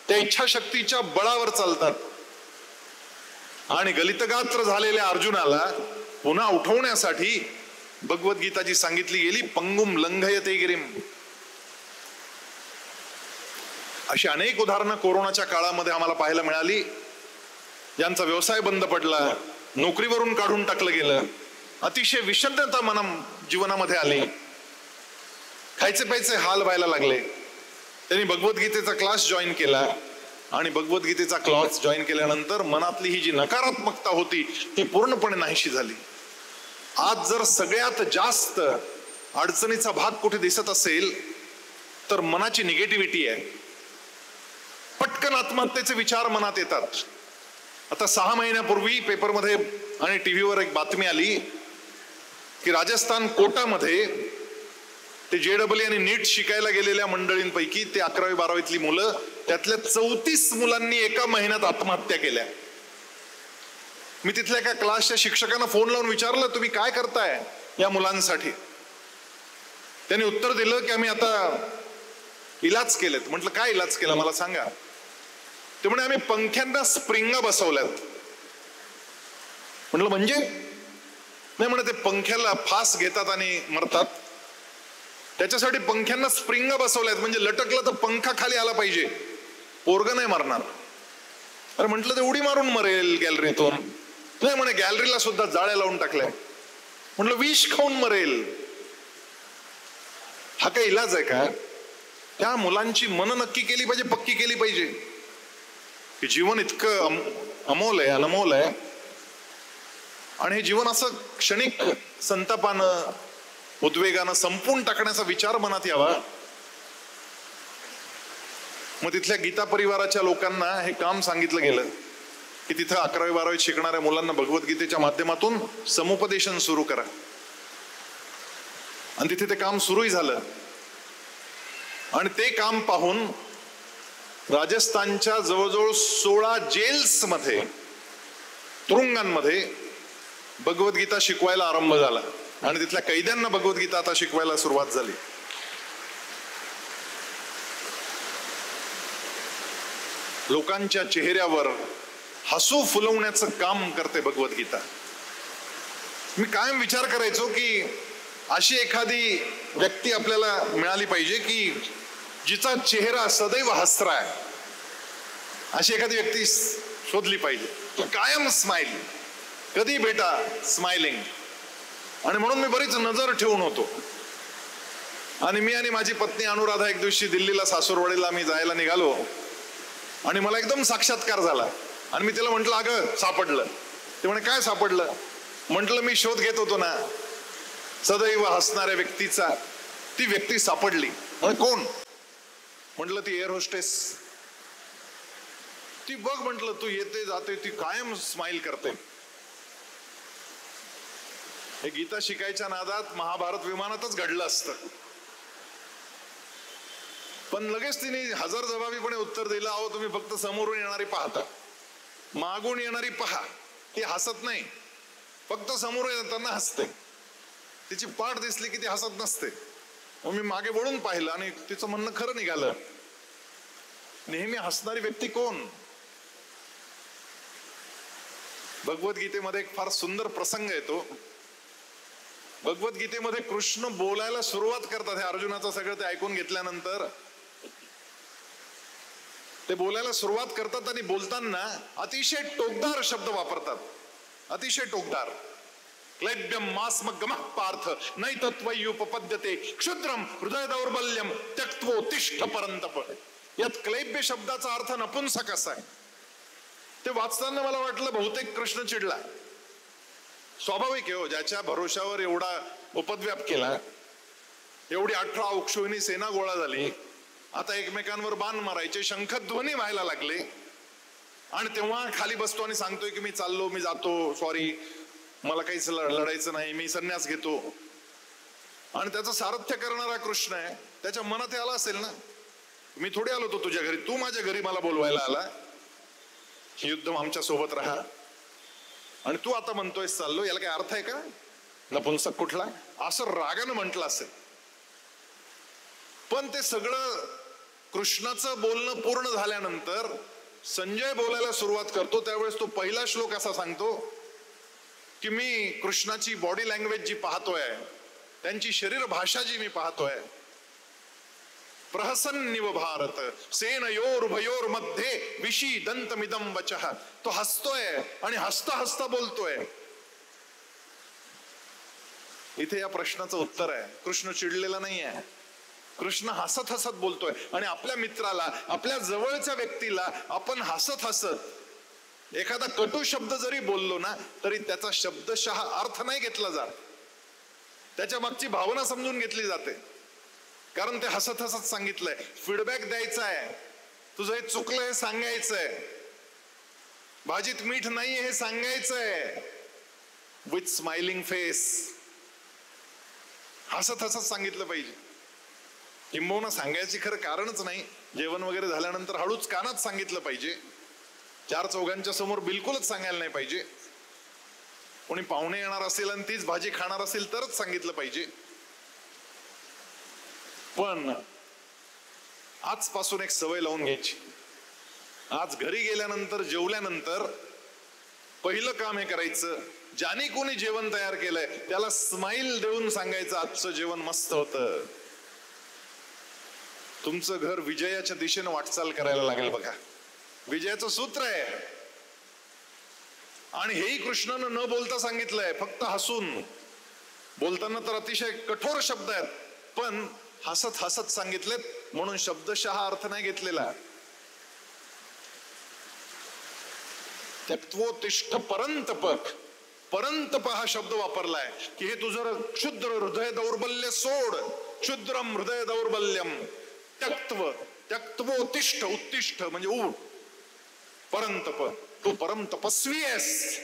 त्या इच्छाशक्तीच्या बळावर चालतात. आणि गलितगात्र झालेल्या अर्जुनाला पुन्हा उठवण्यासाठी भगवद्गीता जी सांगितली गेली, पंगुम लंघयते गिरिम. अशी अनेक उदाहरणं कोरोनाच्या काळामध्ये आम्हाला पाहायला मिळाली. ज्यांचा व्यवसाय बंद पडला, नोकरीवरून काढून टाकलं गेलं, अतिशय विषण्णता जीवनामध्ये आली, खायचे प्यायचे हाल व्हायला लागले. त्यांनी भगवद्गीतेचा क्लास जॉईन केला आणि भगवद्गीतेचा क्लास जॉईन केल्यानंतर मनातली ही जी नकारात्मकता होती ती पूर्णपणे नाहीशी झाली. आज जर सगळ्यात जास्त अडचणीचा भाग कुठे दिसत असेल तर मनाची निगेटिव्हिटी आहे. पटकन आत्महत्येचे विचार मनात येतात. आता 6 महिन्यापूर्वी पेपरमध्ये आणि टीव्हीवर एक बातमी आली की राजस्थान कोटामध्ये ते JEE आणि नीट शिकायला गेलेल्या मंडळींपैकी ते 11वी-12वीतली मुलं, त्यातल्या 34 मुलांनी एका महिन्यात आत्महत्या केल्या. मी तिथल्या एका क्लासच्या शिक्षकांना फोन लावून विचारलं, तुम्ही काय करताय या मुलांसाठी? त्यांनी उत्तर दिलं की आम्ही आता इलाज केलेत. म्हटलं काय इलाज केला मला सांगा. ते म्हणे आम्ही पंख्यांना स्प्रिंगा बसवल्यात. म्हटलं म्हणजे? नाही म्हणे, ते पंख्याला फास घेतात आणि मरतात, त्याच्यासाठी पंख्यांना स्प्रिंगा बसवल्यात, म्हणजे लटकलं तर पंखा खाली आला पाहिजे, पोरग नाही मरणार. अरे म्हटलं ते उडी मारून मरेल गॅलरीतून. नाही म्हणे, गॅलरीला सुद्धा जाळ्या लावून टाकल्या. म्हटलं विष खाऊन मरेल. हा काही इलाज आहे का? त्या मुलांची मन नक्की केली पाहिजे, पक्की केली पाहिजे की जीवन इतकं अमोल आहे, अनमोल आहे, आणि हे जीवन असं क्षणिक संतापानं, उद्वेगानं संपून टाकण्याचा विचार मनात यावा. मग तिथल्या गीता परिवाराच्या लोकांना हे काम सांगितलं गेलं की तिथं 11वी-12वीत शिकणाऱ्या मुलांना भगवद्गीतेच्या माध्यमातून समुपदेशन सुरू करा. आणि तिथे ते काम सुरूही झालं. आणि ते काम पाहून राजस्थानच्या जवळजवळ 16 जेल्स मध्ये, तुरुंगांमध्ये भगवद्गीता शिकवायला आरंभ झाला. आणि तिथल्या कैद्यांना भगवद्गीता आता शिकवायला सुरुवात झाली. लोकांच्या चेहऱ्यावर हसू फुलवण्याचं काम करते भगवद्गीता. मी कायम विचार करायचो की अशी एखादी व्यक्ती आपल्याला मिळाली पाहिजे की जिचा चेहरा सदैव हसरा आहे. अशी एखादी व्यक्ती शोधली पाहिजे, कायम स्माइल, कधी भेटा स्माइलिंग. आणि म्हणून मी बरीच नजर ठेवून होतो. आणि मी आणि माझी पत्नी अनुराधा एक दिवशी दिल्लीला, सासूरवाडीला आम्ही जायला निघालो आणि मला एकदम साक्षात्कार झाला. आणि मी तिला म्हंटल, अगं सापडलं. ते म्हणे काय सापडलं? म्हटलं मी शोध घेत होतो ना सदैव हसणाऱ्या व्यक्तीचा, ती व्यक्ती सापडली. कोण? म्हटलं ती एअर होस्टेस. ती बघ म्हटलं, तू येते जाते, ती कायम स्माइल करते. हे गीता शिकायच्या नादात महाभारत विमानातच घडलं असतं. पण लगेच तिने हजर जबाबीपणे उत्तर दिलं, अहो तुम्ही फक्त समोरून येणारी पाहता, मागून येणारी पहा. ती हसत नाही, फक्त समोरून येताना हसते. तिची पाठ दिसली की ती हसत नसते. मग मी मागे वळून पाहिलं आणि तिचं म्हणणं खरं निघालं. नेहमी हसणारी व्यक्ती कोण? भगवद्गीतेमध्ये एक फार सुंदर प्रसंग येतो. भगवद्गीतेमध्ये कृष्ण बोलायला सुरुवात करतात. हे अर्जुनाचं सगळं ते ऐकून घेतल्यानंतर ते बोलायला सुरुवात करतात आणि बोलताना अतिशय टोकदार शब्द वापरतात. अतिशय टोकदार. क्लैब्यम मास्मगमः पार्थ नैतत्वयुपपद्यते क्षुद्रम हृदय दौर्बल्यम त्यक्त्वोत्तिष्ठ परंतप. यात क्लैब्य शब्दाचा अर्थ नपुंसक असा आहे. ते वाचताना मला वाटलं बहुतेक कृष्ण चिडला. स्वाभाविक आहे हो, ज्याच्या भरोशावर एवढा उपद्व्याप केला, एवढी 18 अक्षोहिणी सेना गोळा झाली, आता एकमेकांवर बाण मारायचे, शंखध्वनी व्हायला लागले, आणि तेव्हा खाली बसतो आणि सांगतोय की मी चाललो, मी जातो, सॉरी मला काहीच लढायचं नाही, मी संन्यास घेतो. आणि त्याचं सारथ्य करणारा कृष्ण आहे. त्याच्या मनात हे आलं असेल ना, मी थोडे आलो होतो तुझ्या घरी, तू माझ्या घरी मला बोलवायला आला, युद्ध आमच्या सोबत राहा, आणि तू आता म्हणतोय चाललो, याला काय अर्थ आहे का? नपुंसक कुठला, असं रागानं म्हटलं असेल. पण ते सगळं कृष्णाचं बोलणं पूर्ण झाल्यानंतर संजय बोलायला सुरुवात करतो. त्यावेळेस तो पहिला श्लोक असा सांगतो की मी कृष्णाची बॉडी लँग्वेज जी पाहतोय, त्यांची शरीर भाषा जी मी पाहतोय, प्रहसन्निव भारत सेनयोरुभयोर मध्ये विषीदंतमिदं वचः. तो हसतोय आणि हसता हसता बोलतोय. इथे या प्रश्नाचं उत्तर आहे. कृष्ण चिडलेला नाहीये, कृष्ण हसत हसत बोलतोय. आणि आपल्या मित्राला, आपल्या जवळच्या व्यक्तीला आपण हसत हसत एखादा कटू शब्द जरी बोललो ना तरी त्याचा शब्दशः अर्थ नाही घेतला जात, त्याच्या मागची भावना समजून घेतली जाते. कारण ते हसत हसत सांगितलंय. फीडबॅक द्यायचा आहे, तुझं हे चुकलं हे सांगायचंय, भाजीत मीठ नाहीये हे सांगायचंय, विथ स्माइलिंग फेस. हसत हसत सांगितलं पाहिजे. किंबहुना सांगायची खरं कारणच नाही, जेवण वगैरे झाल्यानंतर हळूच कानात सांगितलं पाहिजे. 4-4 समोर बिलकुलच सांगायला नाही पाहिजे. कोणी पाहुणे येणार असेल आणि तीच भाजी खाणार असेल तरच सांगितलं पाहिजे. पण आजपासून एक सवय लावून घ्यायची. आज घरी गेल्यानंतर, जेवल्यानंतर पहिलं काम हे करायचं, ज्याने कोणी जेवण तयार केलंय त्याला स्माइल देऊन सांगायचं आजचं जेवण मस्त होतं. तुमचं घर विजयाच्या दिशेने वाटचाल करायला लागेल बघा. विजयाचं सूत्र आहे. आणि हेही कृष्णानं न बोलता सांगितलंय, फक्त हसून. बोलताना तर अतिशय कठोर शब्द आहेत, पण हसत हसत सांगितलेत, म्हणून शब्दशः अर्थ नाही घेतलेला. त्यक्त्वोत्तिष्ठ परंतप. परंतप हा शब्द वापरलाय की हे तुझं क्षुद्र हृदय दौर्बल्य सोड. क्षुद्रम हृदय दौर्बल्यम त्यक्त्व. त्यक्त्वोत्तिष्ठ, उत्तिष्ठ म्हणजे उठ. परंतप, तू परम तपस्वी आहेस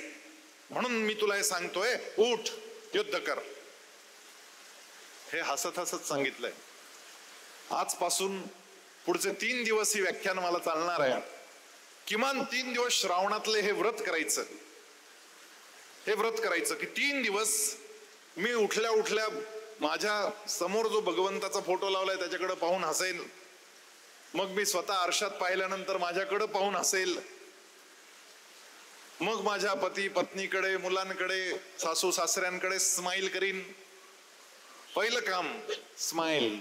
म्हणून मी तुला हे सांगतोय, उठ, युद्ध कर. हे हसत हसत सांगितलंय. आजपासून पुढचे 3 दिवस ही व्याख्यान मला चालणार आहे. किमान 3 दिवस श्रावणातले हे व्रत करायचं. हे व्रत करायचं की 3 दिवस मी उठल्या उठल्या माझ्या समोर जो भगवंताचा फोटो लावलाय त्याच्याकडे पाहून हसेल. मग मी स्वतः आरशात पाहिल्यानंतर माझ्याकडे पाहून हसेल. मग माझ्या पती पत्नीकडे, मुलांकडे, सासू सासऱ्यांकडे स्माइल करीन. पहिलं काम स्माइल.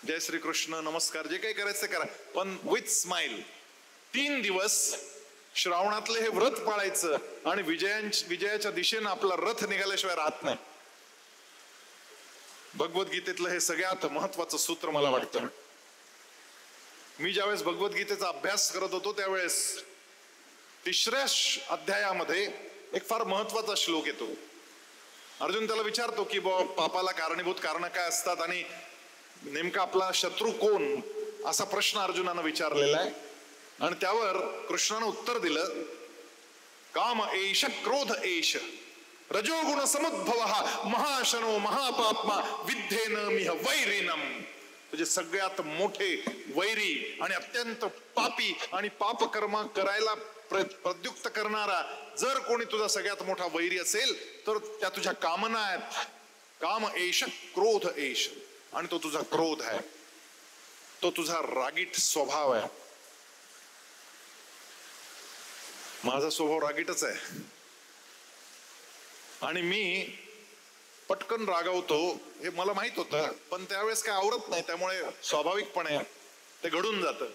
जय श्री कृष्ण, नमस्कार, जे काही करायचं करा, पण विथ स्माइल. 3 दिवस श्रावणातले हे व्रत पाळायचं आणि विजयाच्या दिशेनं आपला रथ निघाल्याशिवाय राहत नाही. भगवद्गीतेतलं हे सगळ्यात महत्वाचं सूत्र मला वाटतं. मी ज्यावेळेस भगवद्गीतेचा अभ्यास करत होतो त्यावेळेस 3ऱ्या अध्यायामध्ये एक फार महत्वाचा श्लोक येतो. अर्जुन त्याला विचारतो की पापाला कारणीभूत कारण काय असतात आणि नेमका आपला शत्रू कोण, असा प्रश्न अर्जुनानं विचारलेला आहे. आणि त्यावर कृष्णानं उत्तर दिलं, काम एष क्रोध एष रजोगुण समुद्भव महाशनो महापाप्मा विद्धेन मिह वैरिनम. तुझे सगळ्यात मोठे वैरी आणि अत्यंत पापी आणि पापकर्म करायला प्रद्युक्त करणारा जर कोणी तुझा सगळ्यात मोठा वैरी असेल तर त्या तुझ्या कामना आहेत. काम एष क्रोध एष, आणि तो तुझा क्रोध आहे, तो तुझा रागीट स्वभाव आहे. माझा स्वभाव रागीटच आहे आणि मी पटकन रागावतो हे मला माहित होतं, पण त्यावेळेस काय आवरत नाही, त्यामुळे स्वाभाविकपणे ते घडून जातं.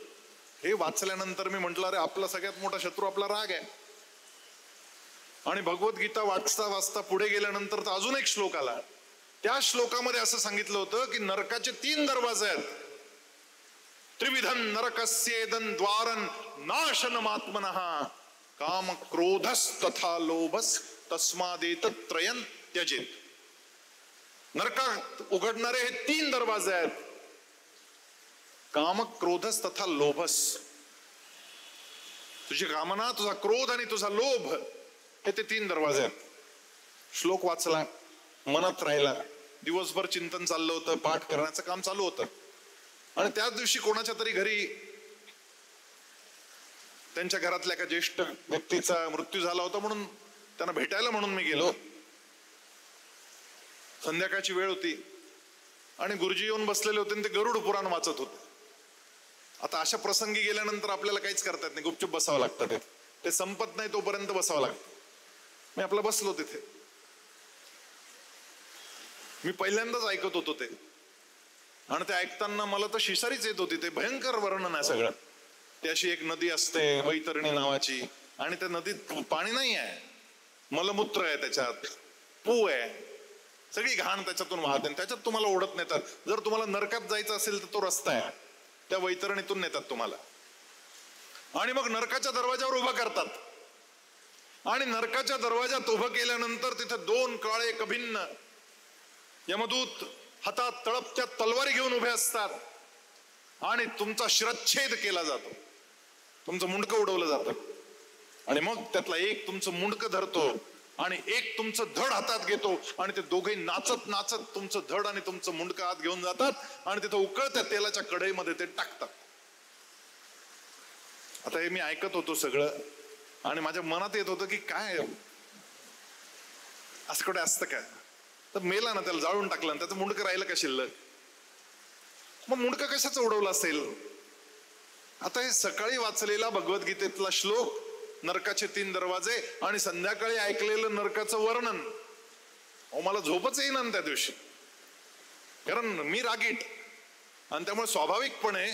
हे वाचल्यानंतर मी म्हंटल, अरे आपला सगळ्यात मोठा शत्रू आपला राग आहे. आणि भगवद्गीता वाचता वाचता पुढे गेल्यानंतर तर अजून एक श्लोक आला. त्या श्लोकामध्ये असं सांगितलं होतं की नरकाचे 3 दरवाजे आहेत. त्रिविधन नरकस्येदन द्वारन नाशनमात्मनः काम क्रोधस तथा लोभस तस्मादेत त्रयं त्यजेत. नरकात उघडणारे हे 3 दरवाजे आहेत. काम क्रोधस तथा लोभस, तुझी कामना, तुझा क्रोध आणि तुझा लोभ, हे ते 3 दरवाजे आहेत. श्लोक वाचला, मनात राहिला, दिवसभर चिंतन चाललं होतं, पाठ करण्याचं काम चालू होतं. आणि त्याच दिवशी कोणाच्या तरी घरी त्यांच्या घरातल्या एका ज्येष्ठ व्यक्तीचा मृत्यू झाला होता, म्हणून त्यांना भेटायला म्हणून मी गेलो. संध्याकाळची वेळ होती आणि गुरुजी येऊन बसलेले होते आणि ते गरुड पुराण वाचत होते. आता अशा प्रसंगी गेल्यानंतर आपल्याला काहीच करता येत नाही, गुपचूप बसावं लागतं. ते संपत नाही तोपर्यंत बसावं लागतं. मी आपलं बसलो तिथे. मी पहिल्यांदाच ऐकत होतो ते, आणि ते ऐकताना मला तर शिसारीच येत होती. ते भयंकर वर्णन आहे सगळं. ती अशी एक नदी असते वैतरणी नावाची, आणि त्या नदीत पाणी नाही आहे, मलमूत्र आहे, त्याच्यात पू आहे, सगळी घाण त्याच्यातून वाहते, त्याच्यात तुम्हाला ओढत नेतात. जर तुम्हाला नरकात जायचं असेल तर तो रस्ता आहे, त्या वैतरणीतून नेतात तुम्हाला. आणि मग नरकाच्या दरवाजावर उभं करतात. आणि नरकाच्या दरवाजात उभं केल्यानंतर तिथे 2 काळे कभिन्न यमदूत हातात तळपच्या तलवारी घेऊन उभे असतात. आणि तुमचा शिरच्छेद केला जातो, तुमचं मुंडकं उडवलं जातं. आणि मग त्यातला एक तुमचं मुंडकं धरतो आणि एक तुमचं धड हातात घेतो, आणि ते दोघे नाचत नाचत तुमचं धड आणि तुमचं मुंडकं हात घेऊन जातात आणि तिथं उकळत्या तेलाच्या कढईमध्ये ते टाकतात. आता हे मी ऐकत होतो सगळं, आणि माझ्या मनात येत होतं की काय असं कुठे असतं का? तर मेला ना, त्याला जाळून टाकलं, त्याचं मुंडकं राहिलं का शिल्लक? मग मुंडकं कशाचं उडवलं असेल? आता हे सकाळी वाचलेला भगवद्गीतेतला श्लोक, नरकाचे 3 दरवाजे, आणि संध्याकाळी ऐकलेलं नरकाचं वर्णन, मला झोपच येईना त्या दिवशी, कारण मी रागीट. आणि त्यामुळे स्वाभाविकपणे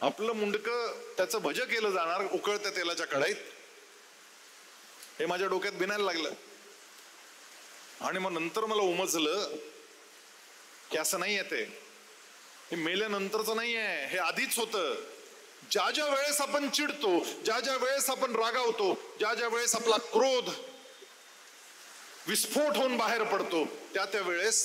आपलं मुंडकं त्याचं भज केलं जाणार उकळत्या तेलाच्या कढईत, हे माझ्या डोक्यात बिनायला लागलं. आणि मग नंतर मला उमजलं की असं नाही आहे, हे मेल्यानंतरचं नाही आहे, हे आधीच होतं. ज्या ज्या वेळेस आपण चिडतो, ज्या ज्या वेळेस आपण रागावतो, ज्या ज्या वेळेस आपला क्रोध विस्फोट होऊन बाहेर पडतो, त्या त्या वेळेस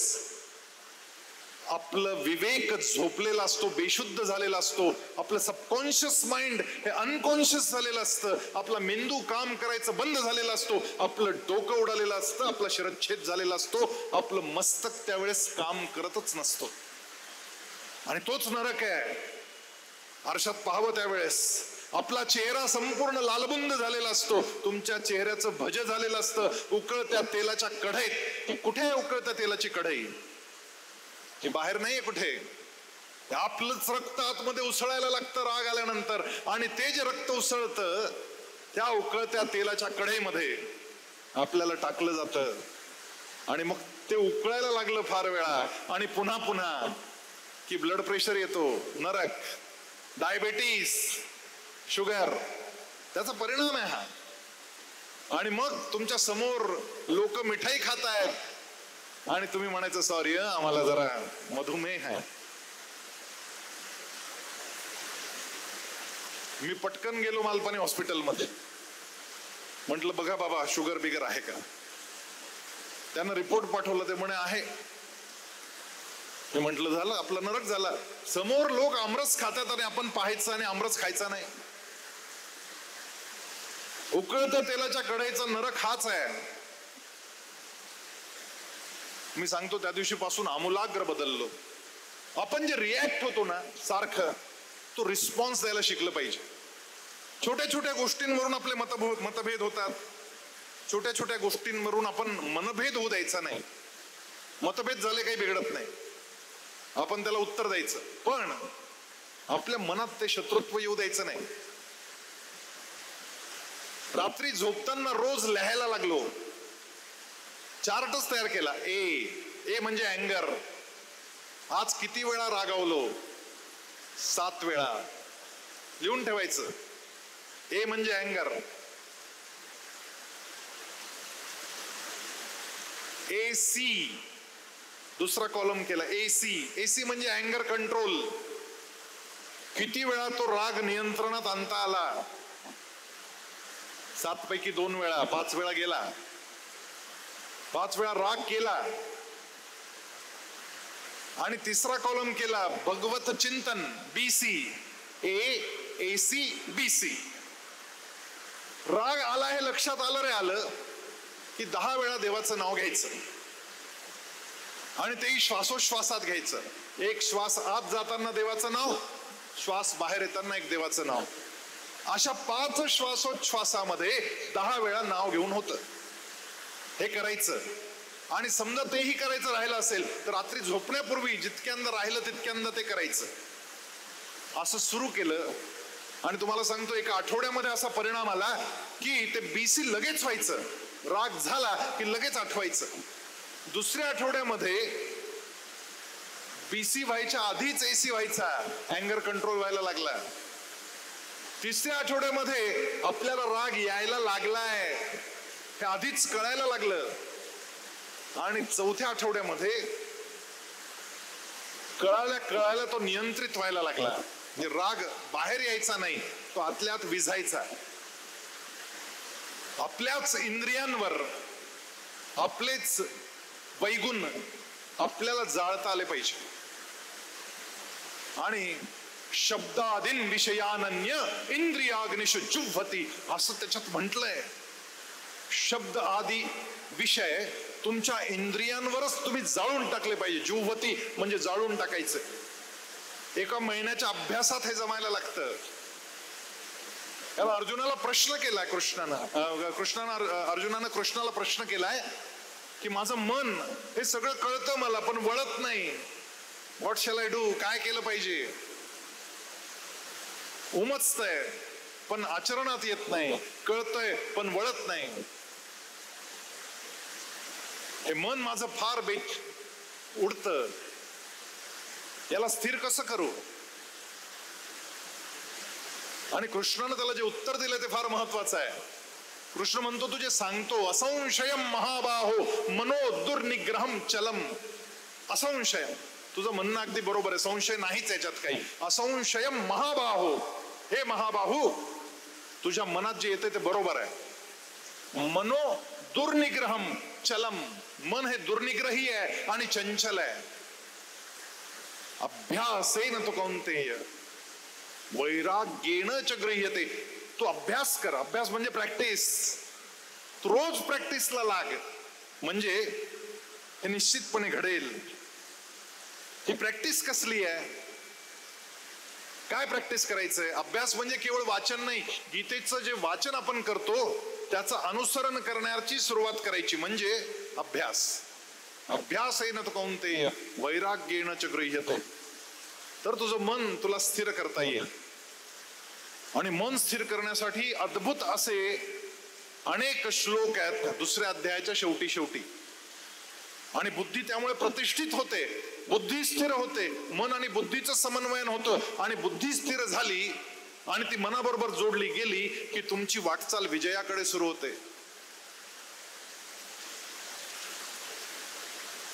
आपलं विवेक झोपलेला असतो, बेशुद्ध झालेला असतो. आपलं सबकॉन्शियस माइंड हे अनकॉन्शियस झालेलं असतं. आपला मेंदू काम करायचं बंद झालेला असतो. आपलं डोकं उडालेलं असतं, आपला शिरच्छेद झालेला असतो. आपलं मस्तक त्यावेळेस काम करतच नसतो. आणि तोच नरक आहे. आरशात पाहावं त्यावेळेस आपला चेहरा संपूर्ण लालबुंद झालेला असतो. तुमच्या चेहऱ्याचं भज झालेलं असतं उकळत्या तेलाच्या कढईत. कुठे आहे उकळत्या तेलाची कढई? हे बाहेर नाहीये कुठे. आपलंच रक्त आतमध्ये उसळायला लागतं राग आल्यानंतर, आणि ते जे रक्त उसळतं त्या उकळत्या तेलाच्या कढईमध्ये आपल्याला टाकलं जातं. आणि मग ते उकळायला लागलं फार वेळा, आणि पुन्हा पुन्हा की ब्लड प्रेशर येतो, नरक, डायबेटीस, शुगर, त्याचा परिणाम आहे हा. आणि मग तुमच्या समोर लोक मिठाई खात आहेत आणि तुम्ही म्हणायचं सॉरी आम्हाला जरा मधुमेह आहे. मी पटकन गेलो मालपाणी हॉस्पिटलमध्ये. म्हटलं बघा बाबा शुगर बिगर आहे का. त्यानं रिपोर्ट पाठवला, ते म्हणे आहे. मी म्हटलं झालं, आपला नरक झाला. समोर लोक आमरस खातात आणि आपण पाहायचं आणि आमरस खायचा नाही. उकळत्या तेलाच्या कढईचा नरक हाच आहे. मी सांगतो त्या दिवशीपासून आमूलाग्र बदललो. आपण जे रिॲक्ट होतो ना सारखं, तो रिस्पॉन्स द्यायला शिकलं पाहिजे. छोट्या छोट्या गोष्टींवरून आपले मतभेद होतात. छोट्या छोट्या गोष्टींवरून आपण मनभेद होऊ द्यायचा नाही. मतभेद झाले काही बिघडत नाही, आपण त्याला उत्तर द्यायचं, पण आपल्या मनात ते शत्रुत्व येऊ द्यायचं नाही. रात्री झोपताना रोज लिहायला लागलो, चार्टच तयार केला. ए म्हणजे अँगर. आज किती वेळा रागावलो? 7 वेळा. लिहून ठेवायचं. ए म्हणजे अँगर. AC दुसरा कॉलम केला. एसी म्हणजे अँगर कंट्रोल. किती वेळा तो राग नियंत्रणात आणता आला? 7 पैकी 2 वेळा. 5 वेळा गेला. 5 वेळा राग केला. आणि तिसरा कॉलम केला भगवत चिंतन. BC. AC BC. राग आला हे लक्षात आलं रे आलं की 10 वेळा देवाचं नाव घ्यायचं आणि तेही श्वासोश्वासात घ्यायचं. एक श्वास आत जाताना देवाचं नाव, श्वास बाहेर येताना एक देवाचं नाव. अशा 5 श्वासोच्छ्वासामध्ये 10 वेळा नाव घेऊन होतं. हे करायचं. आणि समजा तेही करायचं राहिलं असेल तर रात्री झोपण्यापूर्वी जितक्यांदा राहिलं तितक्यांदा ते करायचं. असं सुरू केलं आणि तुम्हाला सांगतो एका आठवड्यामध्ये असा परिणाम आला की ते BC लगेच व्हायचं. राग झाला की लगेच आठवायचं. दुसऱ्या आठवड्यामध्ये BC व्हायच्या आधीच AC व्हायचा. अँगर कंट्रोल व्हायला लागला. तिसऱ्या आठवड्यामध्ये आपल्याला राग यायला लागलाय हे आधीच कळायला लागलं. आणि चौथ्या आठवड्यामध्ये कळायला तो नियंत्रित व्हायला लागला. म्हणजे राग बाहेर यायचा नाही, तो आतल्या आत विझायचा. आपल्याच इंद्रियांवर आपलेच वैगुण आपल्याला जाळता आले पाहिजे. आणि शब्दादीन विषयानन्य इंद्रियाग्निषु जुह्वति असं त्याच्यात म्हटलंय. शब्द आदी विषय तुमच्या इंद्रियांवरच तुम्ही जाळून टाकले पाहिजे. जुह्वति म्हणजे जाळून टाकायचं. एका महिन्याच्या अभ्यासात हे जमायला लागतं. अर्जुनाला प्रश्न केलाय अर्जुनानं कृष्णाला प्रश्न केलाय की माझं मन हे सगळं कळतं मला पण वळत नाही. What shall I do? काय केलं पाहिजे? उमजतंय पण आचरणात येत नाही, कळतंय पण वळत नाही. हे मन माझं फार उडतं, याला स्थिर कसं करू? आणि कृष्णानं त्याला जे उत्तर दिलं ते फार महत्वाचं आहे. कृष्ण म्हणतो तू जे सांगतो असंशयम महाबाहो मनो दुर्निग्रहम चलम. असंशयम, तुझं म्हणणं अगदी बरोबर आहे, संशय नाहीच याच्यात काही. असंशयम महाबाहो, हे महाबाहू तुझ्या मनात जे येते ते बरोबर आहे. मनो दुर्निग्रहम चलम, मन हे दुर्निग्रही आहे आणि चंचल आहे. अभ्यासेन तु कौंतेय वैराग्येन च गृह्यते. तू अभ्यास कर. अभ्यास म्हणजे प्रॅक्टिस. तू रोज प्रॅक्टिसला लाग, म्हणजे हे निश्चितपणे घडेल. ही प्रॅक्टिस कसली आहे? काय प्रॅक्टिस करायचंय? अभ्यास म्हणजे केवळ वाचन नाही. गीतेचं जे वाचन आपण करतो त्याचं अनुसरण करण्याची सुरुवात करायची म्हणजे अभ्यास. अभ्यासेन तु कौंतेय वैराग्येन च गृह्यते. तर तुझं मन तुला स्थिर करता येईल. आणि मन स्थिर करण्यासाठी अद्भुत असे अनेक श्लोक आहेत 2ऱ्या अध्यायाच्या शेवटी. आणि बुद्धी त्यामुळे प्रतिष्ठित होते, बुद्धी स्थिर होते. मन आणि बुद्धीचं समन्वयन होतं आणि बुद्धी स्थिर झाली आणि ती मनाबरोबर जोडली गेली की तुमची वाटचाल विजयाकडे सुरू होते.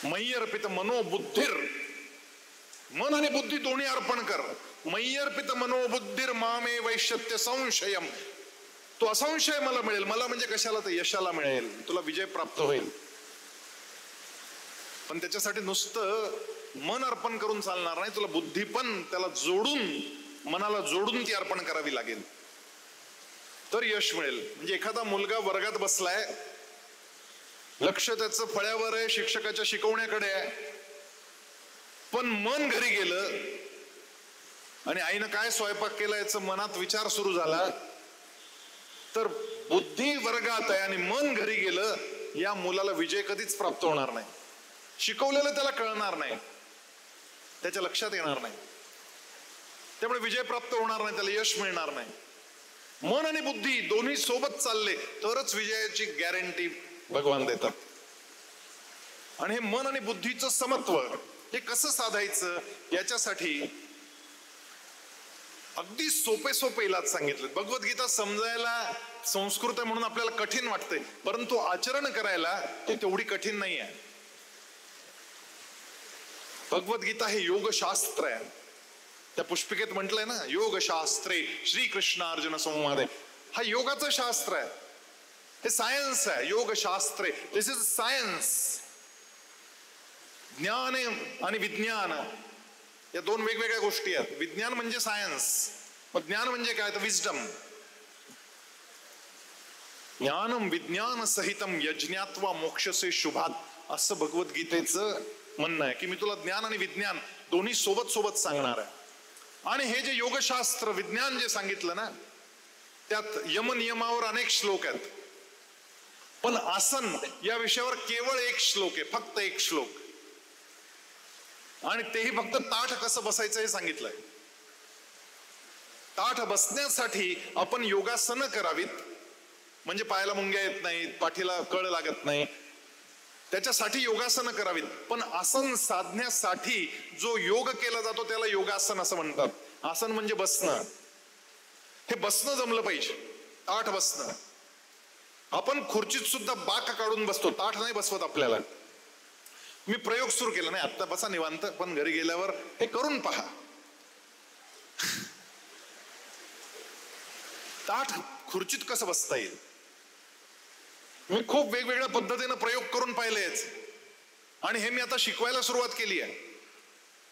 मयी अर्पित मनोबुद्धीर, मन आणि बुद्धी दोन्ही अर्पण कर. मयी अर्पित मनोबुद्धीर मामे वैश्यत्य संशयम. तो असंशय मला मिळेल. मला म्हणजे कशाला? तर यशाला मिळेल, तुला विजय प्राप्त होईल. पण त्याच्यासाठी नुसतं मन अर्पण करून चालणार नाही, तुला बुद्धी पण त्याला जोडून, मनाला जोडून ती अर्पण करावी लागेल, तर यश मिळेल. म्हणजे एखादा मुलगा वर्गात बसलाय, लक्ष त्याचं फळ्यावर आहे, शिक्षकाच्या शिकवण्याकडे आहे, पण मन घरी गेलं आणि आईनं काय स्वयंपाक केला याचं मनात विचार सुरू झाला, तर बुद्धी वर्गात आहे आणि मन घरी गेलं, या मुलाला विजय कधीच प्राप्त होणार नाही. शिकवलेलं त्याला कळणार नाही, त्याच्या लक्षात येणार नाही, त्यामुळे विजय प्राप्त होणार नाही, त्याला यश मिळणार नाही. मन आणि बुद्धी दोन्ही सोबत चालले तरच विजयाची गॅरंटी भगवान देतात. आणि हे मन आणि बुद्धीचं समत्व हे कसं साधायचं, याच्यासाठी अगदी सोपे इलाज सांगितले. भगवद्गीता समजायला संस्कृत आहे म्हणून आपल्याला कठीण वाटते, परंतु आचरण करायला ते तेवढी कठीण नाही आहे. भगवद्गीता हे योगशास्त्र आहे. त्या पुष्पिकेत म्हटलंय ना, योगशास्त्रे श्रीकृष्ण अर्जुन संवादे. हा योगाचं शास्त्र आहे, हे सायन्स आहे. योगशास्त्रे, दिस इज सायन्स. ज्ञान आणि विज्ञान या दोन वेगवेगळ्या गोष्टी आहेत. विज्ञान म्हणजे सायन्स, मग ज्ञान म्हणजे काय? तर विजडम. ज्ञानम विज्ञान सहितम यज्ञात्वा मोक्षसे शुभात, असं भगवद्गीतेचं म्हणणं आहे की मी तुला ज्ञान आणि विज्ञान दोन्ही सोबत सांगणार आहे. आणि हे जे योगशास्त्र विज्ञान जे सांगितलं ना, त्यात यम नियमावर अनेक श्लोक आहेत, पण आसन या विषयावर केवळ एक श्लोक आहे, फक्त एक श्लोक. आणि तेही फक्त ताठ कसं बसायचं हे सांगितलंय. ताठ बसण्यासाठी आपण योगासनं करावीत, म्हणजे पायाला मुंग्या येत नाहीत, पाठीला कळ लागत नाही, त्याच्यासाठी योगासनं करावीत. पण आसन साधण्यासाठी जो योग केला जातो त्याला योगासन असं म्हणतात. आसन म्हणजे बसणं. हे बसणं जमलं पाहिजे, ताठ बसणं. आपण खुर्चीत सुद्धा बाक काढून बसतो, ताठ नाही बसवत आपल्याला. मी प्रयोग सुरू केला नाही, आत्ता बसा निवांत, पण घरी गेल्यावर हे करून पहा. ताठ खुर्चीत कसं बसता येईल. मी खूप वेगवेगळ्या पद्धतीनं प्रयोग करून पाहिलेच, आणि हे मी आता शिकवायला सुरुवात केली आहे.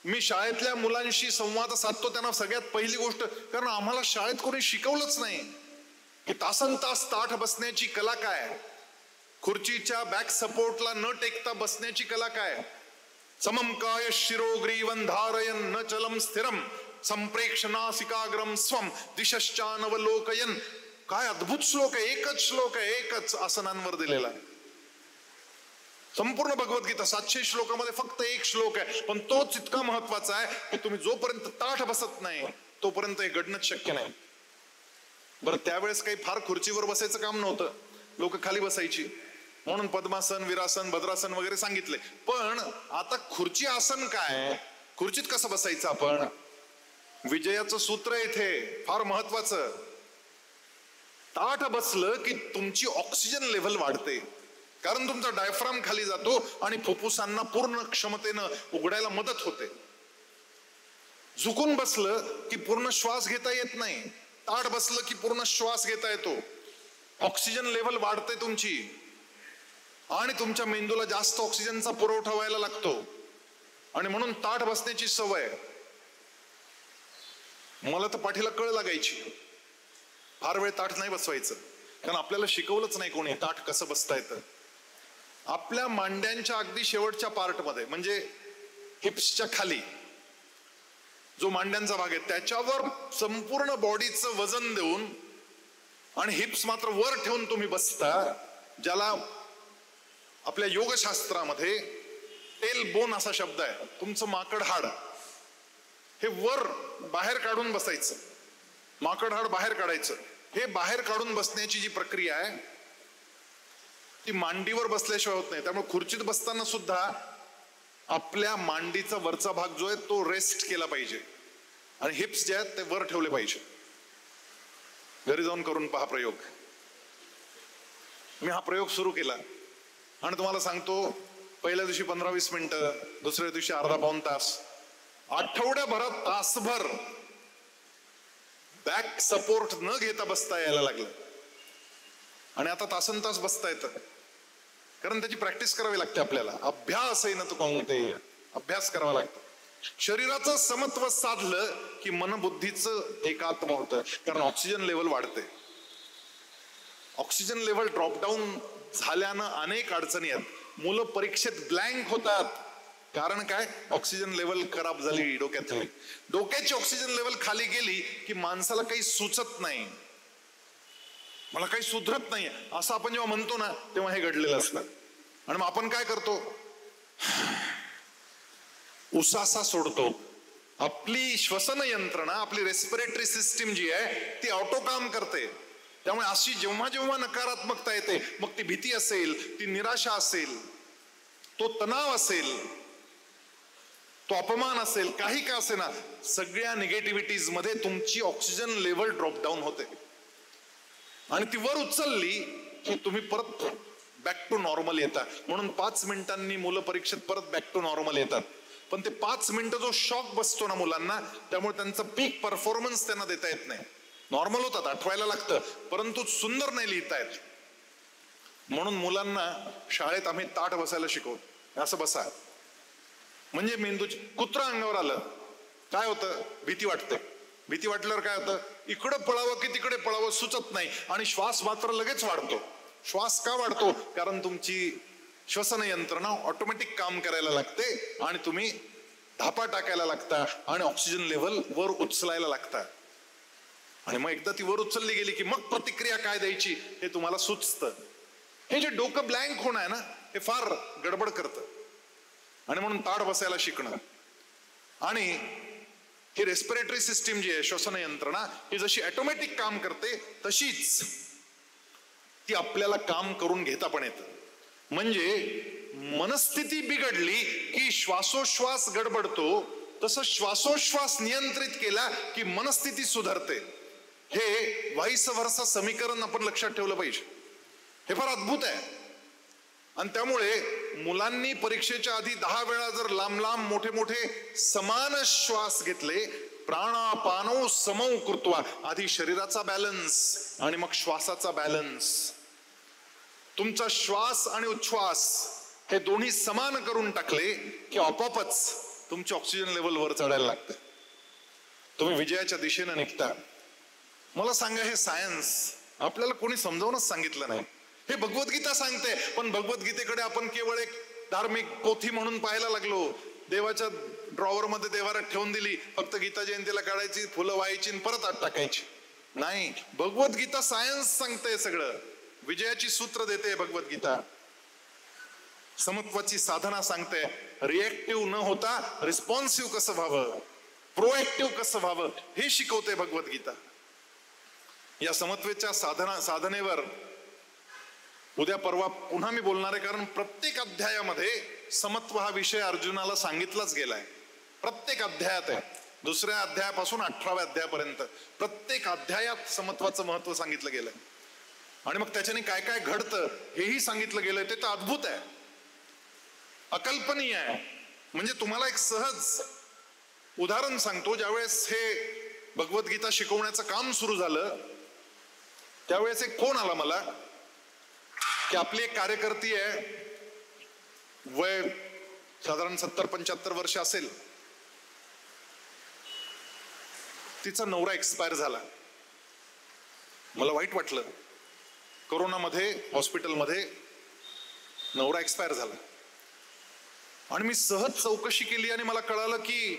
मी शाळेतल्या मुलांशी संवाद साधतो, त्यांना सगळ्यात पहिली गोष्ट, कारण आम्हाला शाळेत कोणी शिकवलंच नाही की तासन तास ताठ बसण्याची कला काय, खुर्चीच्या बॅक सपोर्टला न टेकता बसण्याची कला काय. समम काय शिरोग्रीवन धारयन न चलम स्थिरम संप्रेक्ष नासिकाग्रम स्वम दिशश्चानवलोकयन. काय अद्भुत श्लोक आहे, एकच श्लोक आहे, एकच आसनांवर दिलेला आहे. संपूर्ण भगवद्गीता 700 श्लोकामध्ये फक्त एक श्लोक आहे, पण तोच इतका महत्वाचा आहे की तुम्ही जोपर्यंत ताठ बसत नाही तोपर्यंत हे घडणंच शक्य नाही. बरं, त्यावेळेस काही फार खुर्चीवर बसायचं काम नव्हतं, लोक खाली बसायची, म्हणून पद्मासन, वीरासन, भद्रासन वगैरे सांगितले. पण आता खुर्ची आसन काय, खुर्चीत कसं बसायचं आपण, विजयाचं सूत्र इथे फार महत्वाचं. ताठ बसलं की तुमची ऑक्सिजन लेव्हल वाढते, कारण तुमचा डायफ्राम खाली जातो आणि फुफ्फुसांना पूर्ण क्षमतेनं उघडायला मदत होते. झुकून बसलं की पूर्ण श्वास घेता येत नाही, ताठ बसलं की पूर्ण श्वास घेता येतो, ऑक्सिजन लेव्हल वाढते तुमची, आणि तुमच्या मेंदूला जास्त ऑक्सिजनचा पुरवठा व्हायला लागतो. आणि म्हणून ताठ बसण्याची सवय. मला तर पाठीला कळ लागायची, फार वेळ ताठ नाही बसवायचं, कारण आपल्याला शिकवलंच नाही कोणी ताठ कसं बसता येतं. आपल्या मांड्यांच्या अगदी शेवटच्या पार्टमध्ये, म्हणजे हिप्सच्या खाली जो मांड्यांचा भाग आहे त्याच्यावर संपूर्ण बॉडीचं वजन देऊन आणि हिप्स मात्र वर ठेवून तुम्ही बसता, ज्याला आपल्या योगशास्त्रामध्ये टेल बोन असा शब्द आहे. तुमचं माकड हाड हे वर बाहेर काढून बसायचं, माकड हाड बाहेर काढायचं. हे बाहेर काढून बसण्याची जी प्रक्रिया आहे ती मांडीवर बसल्याशिवाय होत नाही. त्यामुळे खुर्चीत बसताना सुद्धा आपल्या मांडीचा वरचा भाग जो आहे तो रेस्ट केला पाहिजे आणि हिप्स जे आहेत ते वर ठेवले पाहिजे. घरी जाऊन करून पहा प्रयोग. मी हा प्रयोग सुरू केला आणि तुम्हाला सांगतो, पहिल्या दिवशी 15-20 मिनिटं, दुसऱ्या दिवशी अर्धा-पाऊण तास, आठवड्याभरात तासभर बॅक सपोर्ट न घेता बसता यायला लागलं. आणि आता तासन तास बसता येतं, कारण त्याची प्रॅक्टिस करावी लागते आपल्याला. अभ्यास आहे ना तो कोणते, अभ्यास करावा लागतो. शरीराचं समत्व साधलं की मनबुद्धीचं एकात्म होतं, कारण ऑक्सिजन लेवल वाढते. ऑक्सिजन लेवल ड्रॉपडाऊन झाल्यानं अनेक अडचणी आहेत. मुलं परीक्षेत ब्लँक होतात, कारण काय? ऑक्सिजन लेवल खराब झाली डोक्यातली. डोक्याची ऑक्सिजन लेवल खाली गेली की माणसाला काही सुचत नाही, मला काही सुधरत नाही असं आपण जेव्हा म्हणतो ना, तेव्हा हे घडलेलं असतं. आणि मग आपण काय करतो? उसासा सोडतो. आपली श्वसन यंत्रणा, आपली रेस्पिरेटरी सिस्टीम जी आहे ती ऑटो काम करते. त्यामुळे अशी जेव्हा जेव्हा नकारात्मकता येते, मग ती भीती असेल, ती निराशा असेल, तो तणाव असेल, तो अपमान असेल, काही का असे ना, सगळ्या निगेटिव्हिटीज मध्ये तुमची ऑक्सिजन लेवल ड्रॉप डाऊन होते. आणि ती वर उचलली की तुम्ही परत बॅक टू नॉर्मल येता. म्हणून 5 मिनिटांनी मुलं परीक्षेत परत बॅक टू नॉर्मल येतात. पण ते 5 मिनिटं जो शॉक बसतो ना मुलांना, त्यामुळे त्यांचं पीक परफॉर्मन्स त्यांना देता येत नाही. नॉर्मल होतात, आठवायला लागतं, परंतु सुंदर नाही लिहिता येत. म्हणून मुलांना शाळेत आम्ही ताठ बसायला शिकवतो. असं बसा, म्हणजे मेंदूची. कुत्रा अंगावर आलं काय होतं? भीती वाटते. भीती वाटल्यावर काय होतं? इकडं पळावं की तिकडे पळावं सुचत नाही, आणि श्वास मात्र लगेच वाढतो. श्वास का वाढतो? कारण तुमची श्वसन यंत्रणा ऑटोमॅटिक काम करायला लागते आणि तुम्ही धापा टाकायला लागता आणि ऑक्सिजन लेव्हल वर उचलायला लागता. आणि मग एकदा ती वर उचलली गेली की मग प्रतिक्रिया काय द्यायची हे तुम्हाला सुचतं. हे जे डोकं ब्लँक होणं आहे ना, हे फार गडबड करतं. आणि म्हणून ताठ बसायला शिकणं, आणि ही रेस्पिरेटरी सिस्टीम जी आहे, श्वसन यंत्रणा, ही जशी ऑटोमॅटिक काम करते तशीच ती आपल्याला काम करून घेता पण येतं. म्हणजे मनस्थिती बिघडली की श्वासोश्वास गडबडतो, तसं श्वासोश्वास नियंत्रित केला की मनस्थिती सुधारते. हे व्हाईस वर्सा समीकरण आपण लक्षात ठेवलं पाहिजे. हे फार अद्भुत आहे. आणि त्यामुळे मुलांनी परीक्षेच्या आधी 10 वेळा जर लांब लांब मोठे मोठे समान श्वास घेतले, प्राणापानो समौ कृत्वा, आधी शरीराचा बॅलन्स आणि मग श्वासाचा बॅलन्स, तुमचा श्वास आणि उच्छ्वास हे दोन्ही समान करून टाकले की आपोआपच तुमची ऑक्सिजन लेवल वर चढायला लागते. तुम्ही विजयाच्या दिशेने निघता. मला सांगा, हे सायन्स आपल्याला कोणी समजावूनच सांगितलं नाही. हे भगवद्गीता सांगते, पण भगवद्गीतेकडे आपण केवळ एक धार्मिक पोथी म्हणून पाहायला लागलो. देवाच्या ड्रॉवर मध्ये देवारात ठेवून दिली, फक्त गीता जयंतीला काढायची, फुलं व्हायची आणि परत आत टाकायची. नाही, भगवद्गीता सायन्स सांगते सगळं. विजयाची सूत्र देते भगवद्गीता. समत्वाची साधना सांगते. रिएक्टिव्ह न होता रिस्पॉन्सिव्ह कसं व्हावं, प्रोएक्टिव्ह कसं व्हावं हे शिकवते भगवद्गीता. या समत्वेच्या साधनेवर उद्या परवा पुन्हा मी बोलणार आहे, कारण प्रत्येक अध्यायामध्ये समत्व हा विषय अर्जुनाला सांगितलाच गेलाय. प्रत्येक अध्यायात आहे, 2ऱ्या अध्यायापासून 18व्या अध्यायापर्यंत प्रत्येक अध्यायात समत्वाचं महत्व सांगितलं गेलंय. आणि मग त्याच्याने काय काय घडतं हेही सांगितलं गेलंय. ते तर अद्भुत आहे, अकल्पनीय आहे. म्हणजे तुम्हाला एक सहज उदाहरण सांगतो. ज्यावेळेस हे भगवद्गीता शिकवण्याचं काम सुरू झालं, त्यावेळेस एक फोन आला मला की आपली एक कार्यकर्ती आहे, वय साधारण 70-75 वर्ष असेल, तिचा नवरा एक्सपायर झाला. मला वाईट वाटलं. कोरोनामध्ये हॉस्पिटलमध्ये नवरा एक्सपायर झाला. आणि मी सहज चौकशी केली आणि मला कळालं की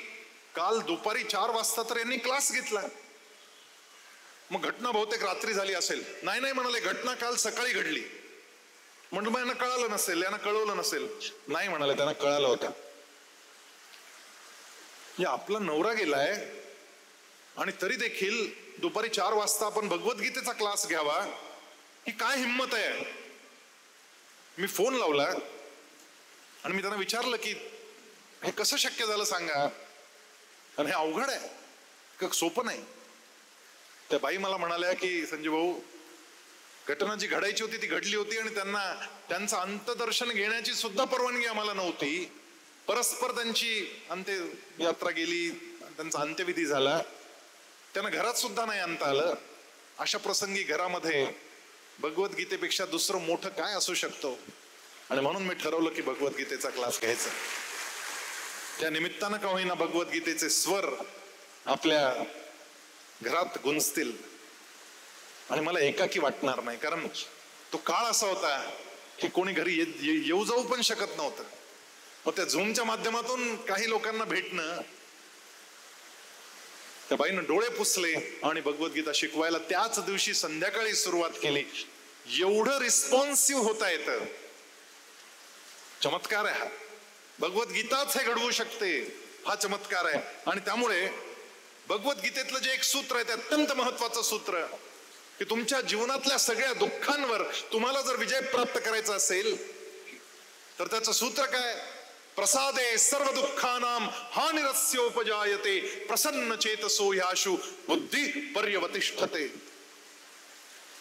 काल दुपारी 4 वाजता तर यांनी क्लास घेतला. मग घटना बहुतेक रात्री झाली असेल. नाही म्हणाले, घटना काल सकाळी घडली. म्हणलं मग यांना कळालं नसेल, यांना कळवलं नसेल. नाही म्हणाले, त्यांना कळालं होतं. आपला नवरा गेलाय आणि तरी देखील दुपारी 4 वाजता आपण भगवद्गीतेचा क्लास घ्यावा, ही काय हिंमत आहे. मी फोन लावला आणि मी त्यांना विचारलं की हे कसं शक्य झालं सांगा. आणि हे अवघड आहे, सोपं नाही. त्या बाई मला म्हणाल्या की संजय भाऊ, घटना जी घडायची होती ती घडली होती आणि त्यांना त्यांचं अंत्यदर्शन घेण्याची सुद्धा परवानगी आम्हाला नव्हती. परस्पर त्यांची अंत्ययात्रा गेली, त्यांचा अंत्यविधी झाला, त्यांना घरात सुद्धा नाही आणता आलं. अशा प्रसंगी घरामध्ये भगवद्गीतेपेक्षा दुसरं मोठं काय असू शकतो. आणि म्हणून मी ठरवलं की भगवद्गीतेचा क्लास घ्यायचा. त्या निमित्तानं का होईना भगवद्गीतेचे स्वर आपल्या घरात गुंजतील आणि मला एकाकी वाटणार नाही. कारण तो काळ असा होता की कोणी घरी येऊ जाऊ पण शकत नव्हतं. मग त्या झूमच्या माध्यमातून काही लोकांना भेटणं, त्या बाईनं डोळे पुसले आणि भगवद्गीता शिकवायला त्याच दिवशी संध्याकाळी सुरुवात केली. एवढं रिस्पॉन्सिव्ह होता येतं. चमत्कार आहे हा. भगवद्गीताच हे घडवू शकते, हा चमत्कार आहे. आणि त्यामुळे भगवद्गीतेतलं जे एक सूत्र आहे ते अत्यंत महत्वाचं सूत्र की तुमच्या जीवनातल्या सगळ्या दुःखांवर तुम्हाला जर विजय प्राप्त करायचा असेल तर त्याचं सूत्र काय. प्रसादे सर्व दुःखानां हानिरस्योपजायते प्रसन्न चेतसो ह्याशु बुद्धी पर्यवतिष्ठते.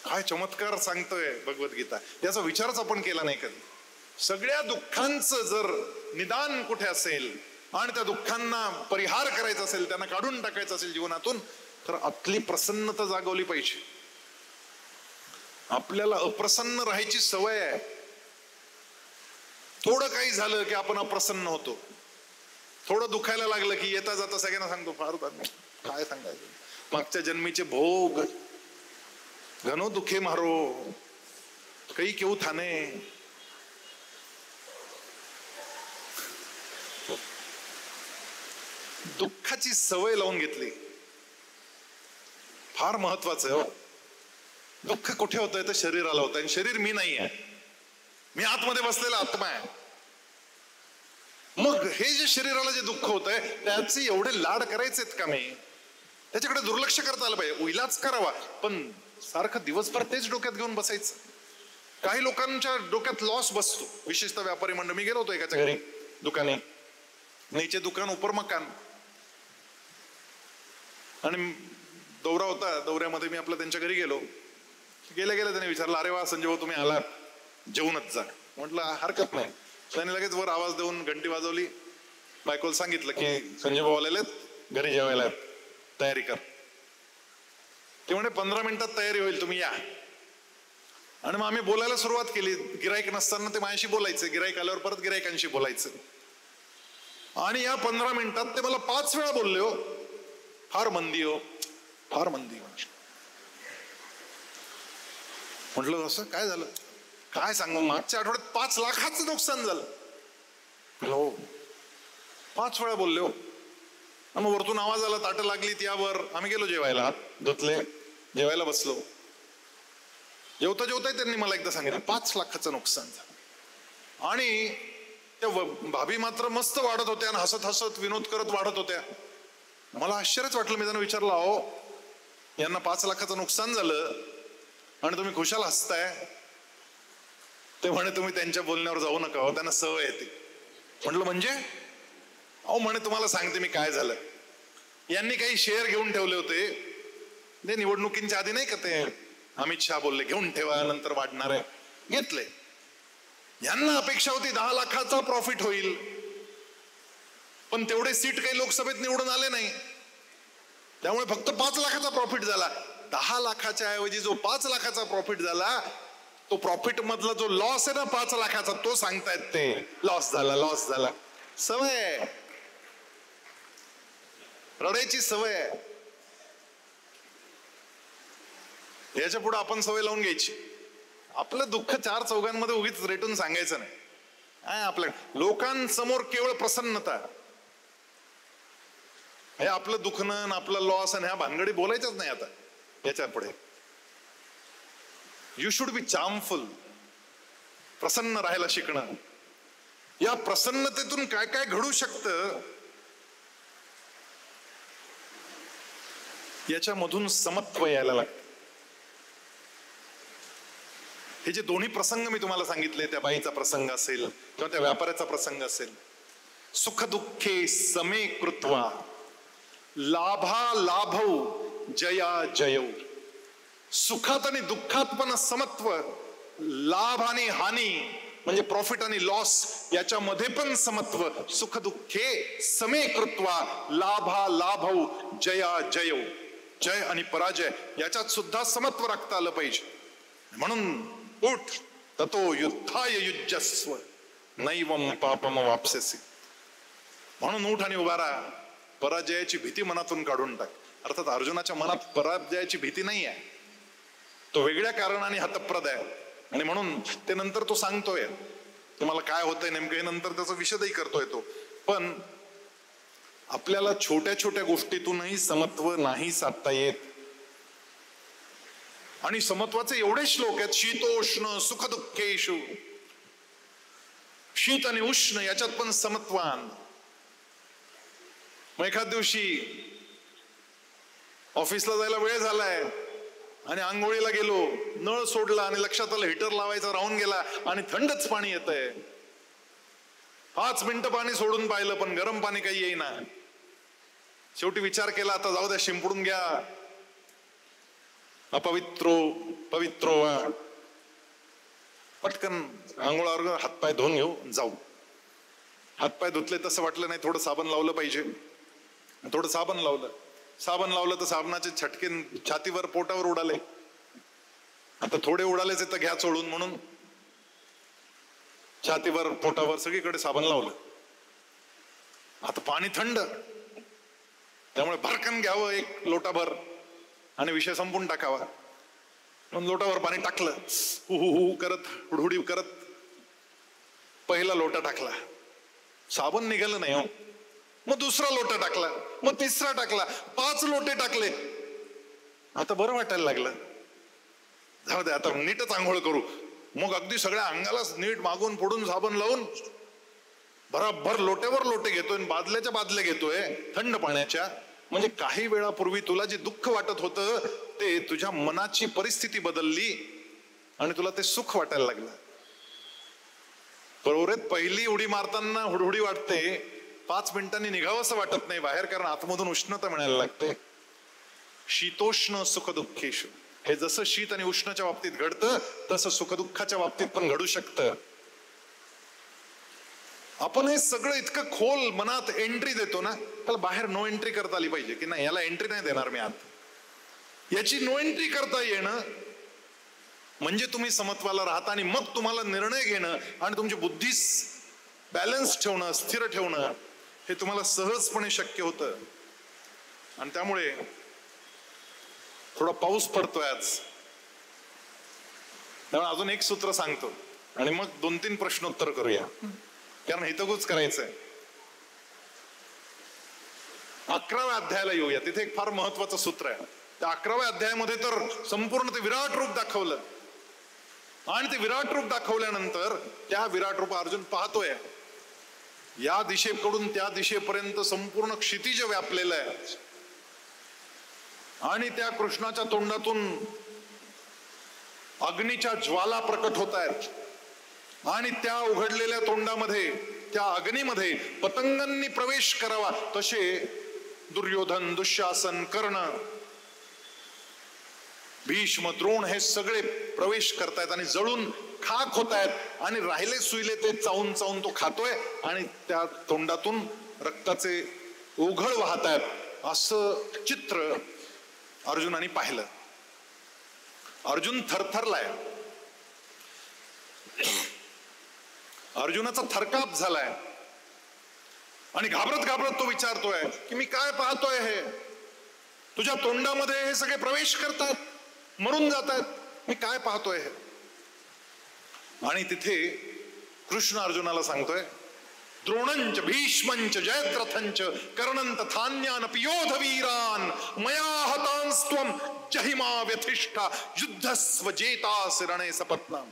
काय चमत्कार सांगतोय भगवद्गीता. याचा विचारच आपण केला नाही कधी. सगळ्या दुःखांचं जर निदान कुठे असेल आणि त्या दुःखांना परिहार करायचा असेल, त्यांना काढून टाकायचं असेल जीवनातून, तर आपली प्रसन्नता जागवली पाहिजे. आपल्याला अप्रसन्न राहायची सवय आहे. थोडं काही झालं की आपण अप्रसन्न होतो. थोडं दुखायला लागलं की येता जाता सगळ्यांना सांगतो फार काय सांगायचं, मागच्या जन्मीचे भोग घनो दुखे मारो काही केऊ थाने. दुःखाची सवय लावून घेतली. फार महत्वाचं आहे. दुःख कुठे होतंय तर शरीराला होत आहे. शरीर मी नाही आहे, मी आतमध्ये बसलेला आत्मा आहे. मग हे जे शरीराला जे दुःख होत आहे त्याचे एवढे लाड करायचेत का मी? त्याच्याकडे दुर्लक्ष करता आलं पाहिजे. इलाज करावा, पण सारखं दिवसभर तेच डोक्यात घेऊन बसायचं. काही लोकांच्या डोक्यात लॉस बसतो, विशेषतः व्यापारी मंडळ. मी गेलो होतो एकाच्या घरी, दुकाने नीचे दुकान उपर मकान, आणि दौरा होता. दौऱ्यामध्ये मी आपलं त्यांच्या घरी गेलो. गेल्या गेल्या त्याने विचारलं, अरे वा संजय भाऊ तुम्ही आलात, जेवूनच जा. म्हटलं हरकत नाही. त्याने लगेच वर आवाज देऊन घंटी वाजवली. बायकोला सांगितलं की संजय भाऊ आलेलेत, घरी जेवायला, तयारी कर. ते म्हणे 15 मिनिटात तयारी होईल, तुम्ही या. आणि मग आम्ही बोलायला सुरुवात केली. गिराईक नसताना ते माझ्याशी बोलायचं, गिराईक आल्यावर परत गिराईकांशी बोलायचं. आणि या 15 मिनिटात ते मला 5 वेळा बोलले. हो फार मंदी, हो फार मंदी. म्हटलं असं काय झालं, काय सांगू, मागच्या आठवड्यात 5 लाखाचं नुकसान झालं. हो 5 वेळा बोलले. हो मग वरतून आवाज आला, ताटं लागली त्यावर. आम्ही गेलो जेवायला, धुतले, जेवायला बसलो. जेवता जेवता त्यांनी मला एकदा सांगितलं 5 लाखाचं नुकसान झालं. आणि त्या भाभी मात्र मस्त वाढत होत्या आणि हसत हसत विनोद करत वाढत होत्या. मला आश्चर्यच वाटलं. मी त्यांना विचारलं, अहो यांना 5 लाखाचं नुकसान झालं आणि तुम्ही खुशाल हसताय. ते म्हणे तुम्ही त्यांच्या बोलण्यावर जाऊ नका, हो त्यांना सवय येते. म्हटलं म्हणजे? अहो म्हणे तुम्हाला सांगते मी काय झालं. यांनी काही शेअर घेऊन ठेवले होते. ते निवडणुकींच्या आधी नाही का ते अमित शहा बोलले घेऊन ठेवा नंतर वाढणार आहे. घेतले. यांना अपेक्षा होती 10 लाखाचा प्रॉफिट होईल, पण तेवढे सीट काही लोकसभेत निवडून आले नाही. त्यामुळे फक्त 5 लाखाचा प्रॉफिट झाला. 10 लाखाच्या ऐवजी जो 5 लाखाचा प्रॉफिट झाला, तो प्रॉफिट मधला जो लॉस आहे ना 5 लाखाचा, तो सांगतायत ते लॉस झाला, लॉस झाला. सवय आहे, रडायची सवय आहे. याच्या पुढे आपण सवय लावून घ्यायची. आपलं दुःख 4 चौघांमध्ये उगीच रेटून सांगायचं नाही. आपल्या लोकांसमोर केवळ प्रसन्नता, हे आपलं दुखणं, आपलं लॉस आणि ह्या भानगडी बोलायच्याच नाही आता याच्या पुढे. You should be चार्मफुल. प्रसन्न राहायला शिकणं. या प्रसन्नतेतून काय काय घडू शकतं याच्यामधून समत्व यायला लागतं. हे जे दोन्ही प्रसंग मी तुम्हाला सांगितले, त्या बाईचा प्रसंग असेल किंवा त्या व्यापाऱ्याचा प्रसंग असेल, सुख दुःखे समे कृत्वा लाभा लाभौ जया जयौ. सुखात आणि दुःखात पण समत्व, लाभ आणि हानी म्हणजे प्रॉफिट आणि लॉस याच्यामध्ये पण समत्व. सुख दुःखे समे कृत्वा लाभा लाभौ जया जयौ. जय आणि पराजय याच्यात सुद्धा समत्व राखता आलं पाहिजे. म्हणून उठ ततो युद्धाय युज्यस्व नैवम पापम वापसेसी. म्हणून उठ आणि उभा राहा. पराजयाची भीती मनातून काढून टाक. अर्थात अर्जुनाच्या मनात पराजयाची भीती नाही आहे, तो वेगळ्या कारणाने हतप्रद आहे. आणि म्हणून ते नंतर तो सांगतोय तुम्हाला काय होतंय नेमकं, हे नंतर त्याचा विशदही करतोय तो. पण आपल्याला छोट्या छोट्या गोष्टीतूनही समत्व नाही साधता येत. आणि समत्वाचे एवढे श्लोक आहेत, शीतोष्ण सुख दुःखेषु. शीत आणि उष्ण याच्यात पण समत्वान. मग एखाद दिवशी ऑफिसला जायला वेळ झालाय आणि आंघोळीला गेलो, नळ सोडला आणि लक्षात आलं हिटर लावायचा राहून गेला आणि थंडच पाणी येतंय. 5 मिनिटं पाणी सोडून पाहिलं पण गरम पाणी काही येईना. शेवटी विचार केला आता जाऊ द्या, शिंपडून घ्या. अपवित्रो पवित्रो वा. पटकन आंघोळावर हातपाय धुवून घेऊ जाऊ. हातपाय धुतले तसं वाटलं नाही, थोडं साबण लावलं पाहिजे. थोडं साबण लावलं तर साबणाचे छटके छातीवर पोटावर उडाले. आता थोडे उडालेच तर घ्या चोळून, म्हणून छातीवर पोटावर सगळीकडे साबण लावलं. आता पाणी थंड, त्यामुळे भरकन घ्यावं 1 लोटाभर आणि विषय संपून टाकावा. म्हणून लोटाभर पाणी टाकलं, हु करत हुडहुडी करत पहिला लोटा टाकला, साबण निघालं नाही हो. मग दुसरा लोटा टाकला, मग तिसरा टाकला, 5 लोटे टाकले. आता बरं वाटायला लागलं, जाऊ दे आता नीटच आंघोळ करू. मग अगदी सगळ्या अंगाला नीट मागून पुढून साबण लावून बराबर लोट्यावर लोटे घेतोय, बादल्याच्या बादल्या घेतोय थंड पाण्याच्या. म्हणजे काही वेळापूर्वी तुला जे दुःख वाटत होतं ते तुझ्या मनाची परिस्थिती बदलली आणि तुला ते सुख वाटायला लागलं. बरोबर, पहिली उडी मारताना हुडहुडी वाटते, 5 मिनिटांनी निघावं असं वाटत नाही बाहेर, कारण आतमधून उष्णता मिळायला लागते. शीतोष्ण सुख दुःखेषु. हे जसं शीत आणि उष्णच्या बाबतीत घडतं तसं सुखदुःखाच्या बाबतीत पण घडू शकतं. आपण हे सगळं इतकं खोल मनात एंट्री देतो ना, त्याला बाहेर नो एंट्री करता आली पाहिजे की नाही, याला एंट्री नाही देणार मी आत. याची नो एंट्री करता येणं म्हणजे तुम्ही समत्वाला राहता आणि मग तुम्हाला निर्णय घेणं आणि तुमची बुद्धी बॅलन्स ठेवणं, स्थिर ठेवणं हे तुम्हाला सहजपणे शक्य होतं. आणि त्यामुळे थोडा पाऊस पडतोय आज, त्यामुळे अजून एक सूत्र सांगतो आणि मग 2-3 प्रश्नोत्तर करूया, कारण हितगुज करायचंय. 11व्या अध्यायाला येऊया. तिथे एक फार महत्वाचं सूत्र आहे. त्या 11व्या अध्यायामध्ये तर संपूर्ण ते विराट रूप दाखवलं आणि ते विराट रूप दाखवल्यानंतर त्या विराट रूप अर्जुन पाहतोय. या दिशेकडून त्या दिशेपर्यंत संपूर्ण क्षितिज व्यापलेलं आहे आणि त्या कृष्णाच्या तोंडातून अग्नीच्या ज्वाला प्रकट होत आहेत आणि त्या उघडलेल्या तोंडामध्ये, त्या अग्नीमध्ये पतंगांनी प्रवेश करावा तसे दुर्योधन, दुःशासन, कर्ण, भीष्म, द्रोण हे सगळे प्रवेश करतायत आणि जळून खाक होत आहेत आणि राहिले सुईले ते चावून चावून तो खातोय आणि त्या तोंडातून रक्ताचे ओघळ वाहत आहेत. असं चित्र अर्जुनाने पाहिलं. अर्जुन थरथरलाय. अर्जुनाचा थरकाप झालाय आणि घाबरत घाबरत तो विचारतोय की मी काय पाहतोय, हे तुझ्या तोंडामध्ये हे सगळे प्रवेश करतात, मरून जात आहेत, मी काय पाहतोय हे. आणि तिथे कृष्ण अर्जुनाला सांगतोय, द्रोणंच भीष्मंच जयद्रथंच कर्णं तथान्यानपि योधवीरान मया हतांस्त्वं जहिमा व्यथिष्ठा युद्धस्व जेतास रणे सपत्नाम.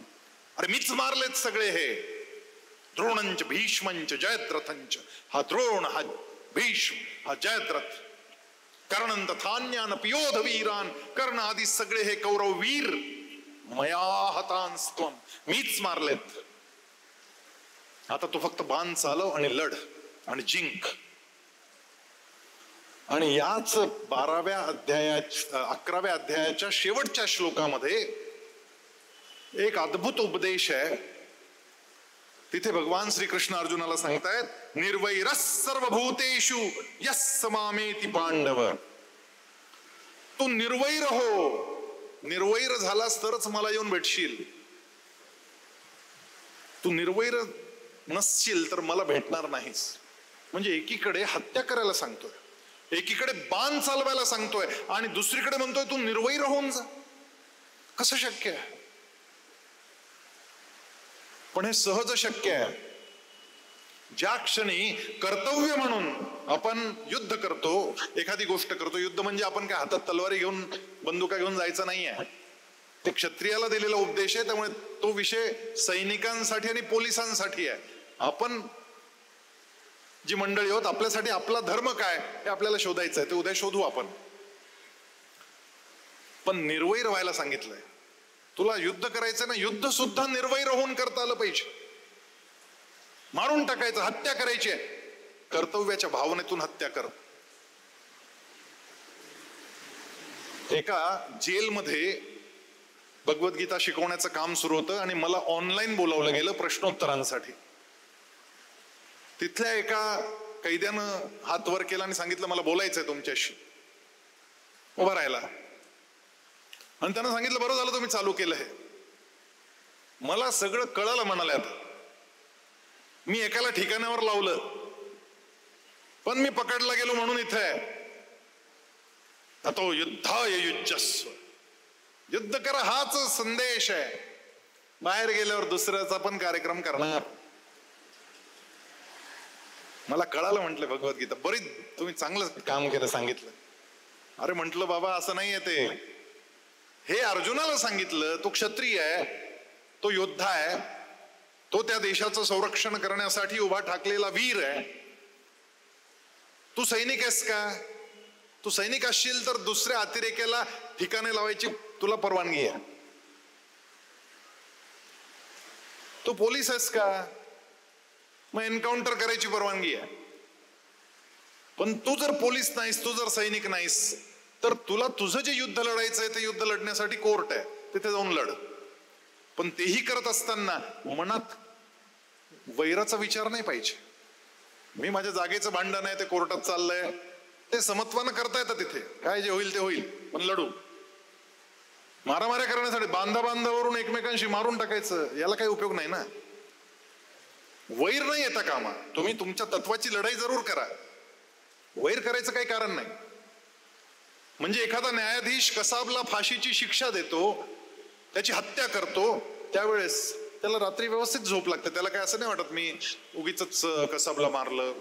अरे मीच मारलेत सगळे हे. द्रोणंच भीष्मंच जयद्रथंच, हा द्रोण, हा भीष्म, हा जयद्रथ, कर्णं तथान्यानपि योधवीरान, कर्ण आदी सगळे हे कौरव वीर मया हतांस्त्वं, मीच मारलेत. आता तू फक्त बाण चालव आणि लढ आणि जिंक. आणि याच 11व्या अध्यायाच्या शेवटच्या श्लोकामध्ये एक अद्भुत उपदेश आहे. तिथे भगवान श्रीकृष्ण अर्जुनाला सांगतायत, निर्वैरः सर्वभूतेषु यस्स मामेति पांडव. तू निर्वैर हो, निर्वैर झालास तरच मला येऊन भेटशील, तू निर्वैर नसशील तर मला भेटणार नाहीस. म्हणजे एकीकडे हत्या करायला सांगतोय, एकीकडे बाण चालवायला सांगतोय, आणि दुसरीकडे म्हणतोय तू निर्वैर होऊन जा. कसं शक्य आहे? पण हे सहज शक्य आहे. ज्या क्षणी कर्तव्य म्हणून आपण युद्ध करतो, एखादी गोष्ट करतो. युद्ध म्हणजे आपण काय हातात तलवारी घेऊन बंदुका घेऊन जायचं नाहीये, ते क्षत्रियाला दिलेला उपदेश आहे. त्यामुळे तो विषय सैनिकांसाठी आणि पोलिसांसाठी आहे. आपण जी मंडळी आहोत, आपल्यासाठी आपला धर्म काय हे आपल्याला शोधायचं आहे, ते उद्या शोधू आपण. पण निर्वैर व्हायला सांगितलंय. तुला युद्ध करायचं ना, युद्ध सुद्धा निर्वैर होऊन करता आलं पाहिजे. मारून टाकायचं, हत्या करायची आहे, कर्तव्याच्या भावनेतून हत्या कर. एका जेलमध्ये भगवद्गीता शिकवण्याचं काम सुरू होतं आणि मला ऑनलाईन बोलावलं गेलं प्रश्नोत्तरांसाठी. तिथल्या एका कैद्यानं हात वर केला आणि सांगितलं मला बोलायचंय तुमच्याशी. उभा राहिला आणि त्यानं सांगितलं बरं झालं तुम्ही चालू केलं हे, मला सगळं कळालं म्हणाले. आता मी एकाला ठिकाणावर लावलं, पण मी पकडला गेलो म्हणून इथे आहे. तो युद्धाय युज्यस्व, युद्ध करा हाच संदेश आहे. बाहेर गेल्यावर दुसऱ्याचा पण कार्यक्रम करणार. मला कळालं म्हटलं भगवद्गीता, बरीच तुम्ही चांगलं काम केलं सांगितलं. अरे म्हटलं बाबा असं नाहीये ते, हे अर्जुनाला सांगितलं. तो क्षत्रिय आहे, तो योद्धा आहे, तो त्या देशाचं संरक्षण करण्यासाठी उभा ठाकलेला वीर आहे. तू सैनिक आहेस का? तू सैनिक असशील तर दुसऱ्या अतिरेक्याला ठिकाणे लावायची तुला परवानगी आहे. तू पोलीस आहेस का? मग एन्काउंटर करायची परवानगी आहे. पण तू जर पोलीस नाहीस, तू जर सैनिक नाहीस, तर तुला तुझं जे युद्ध लढायचंय ते युद्ध लढण्यासाठी कोर्ट आहे, तिथे जाऊन लढ. पण तेही करत असताना मनात वैराचा विचार नाही पाहिजे. मी माझ्या जागेचं भांडण आहे, ते कोर्टात चाललंय, ते समत्वानं करता येतं तिथे, काय जे होईल ते होईल, पण लढू. मारामाऱ्या करण्यासाठी बांधावरून एकमेकांशी मारून टाकायचं, याला काही उपयोग नाही ना. वैर नाही येता कामा. तुम्ही तुमच्या तत्वाची लढाई जरूर करा, वैर करायचं काही कारण नाही. म्हणजे एखादा न्यायाधीश कसाबला फाशीची शिक्षा देतो, त्याची हत्या करतो, त्यावेळेस त्याला रात्री व्यवस्थित झोप लागते. त्याला काय असं नाही वाटत मी उगीच कसाबला मारलं,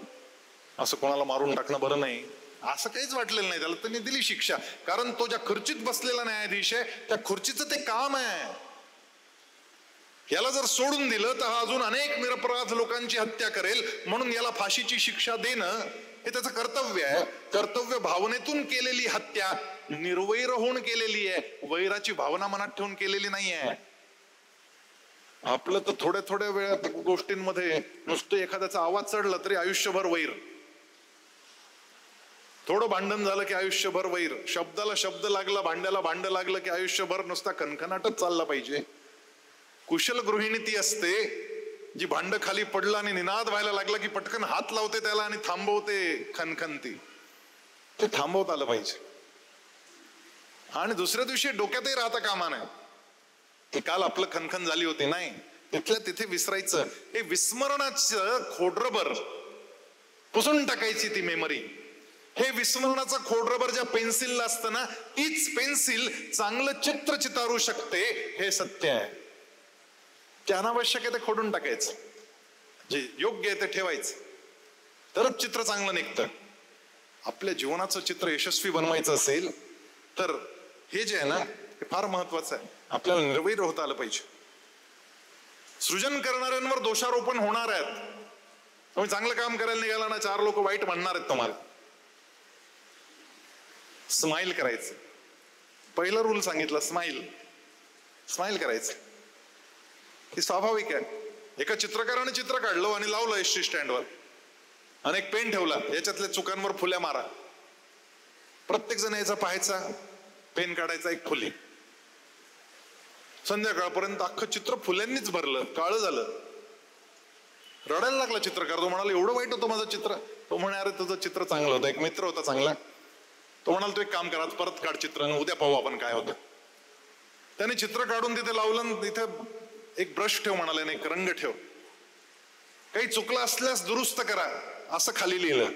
असं कोणाला मारून टाकणं बरं नाही, असं काहीच वाटलेलं नाही त्याला. त्यांनी दिली शिक्षा, कारण तो ज्या खुर्चीत बसलेला न्यायाधीश आहे, त्या खुर्चीचं ते काम आहे. याला जर सोडून दिलं तर हा अजून अनेक निरपराध लोकांची हत्या करेल, म्हणून याला फाशीची शिक्षा देणं हे त्याचं कर्तव्य आहे. कर्तव्य भावनेतून केलेली हत्या निर्वैर होऊन केलेली आहे, वैराची भावना मनात ठेवून केलेली नाही आहे. आपलं तर थोड्या थोड्या वेळात गोष्टींमध्ये नुसतं एखाद्याचा आवाज चढला तरी आयुष्यभर वैर, थोडं भांडण झालं की आयुष्यभर वैर, शब्दाला शब्द लागला, भांड्याला भांड लागलं की आयुष्यभर नुसता कणकणाटच चालला पाहिजे. कुशल गृहिणी ती असते जी भांड खाली पडलं आणि निनाद व्हायला लागला की पटकन हात लावते त्याला आणि थांबवते खनखनती. ते थांबवता आलं पाहिजे. आणि दुसऱ्या दिवशी डोक्यातही राहता कामा नये की काल आपलं खनखन झाली होती, नाही, तिथल्या तिथे विसरायचं. हे विस्मरणाचं खोडरबर पुसून टाकायची ती मेमरी. हे विस्मरणाचं खोडरबर ज्या पेन्सिलला असतं ना, तीच पेन्सिल चांगलं चित्र चितारू शकते, हे सत्य आहे. ते अनावश्यक आहे ते खोडून टाकायचं, जे योग्य आहे ते ठेवायचं, तरच चित्र चांगलं निघतं. आपल्या जीवनाचं चित्र यशस्वी बनवायचं असेल तर हे जे आहे ना, हे फार महत्वाचं आहे. आपल्याला निर्वैर होता आलं पाहिजे. सृजन करणाऱ्यांवर दोषारोपण होणार आहेत. तुम्ही चांगलं काम करायला निघाला ना, 4 लोक वाईट म्हणणार आहेत तुम्हाला. स्माइल करायचं, पहिला रूल सांगितला, स्माइल करायचं. हे स्वाभाविक आहे. एका चित्रकाराने चित्र काढलं आणि लावलं एसटी स्टँडवर आणि एक पेन ठेवला, याच्यातल्या चुकांवर फुल्या मारा. प्रत्येक जण याचा पाहायचा, पेन काढायचा, एक फुली. संध्याकाळपर्यंत अख्खं चित्र फुल्यांनीच भरलं, काळं झालं. रडायला लागला चित्रकार. तो म्हणाला एवढं वाईट होतं माझं चित्र? तो म्हणे अरे तुझं चित्र चांगलं होतं. एक मित्र होता चांगला, तो म्हणाला तू एक काम करा, परत काढ चित्र, उद्या पाहू आपण काय होतं. त्याने चित्र काढून तिथे लावलं, तिथे एक ब्रश ठेव म्हणाले, एक रंग ठेव, काही चुकलं असल्यास दुरुस्त करा असं खाली लिहिलं.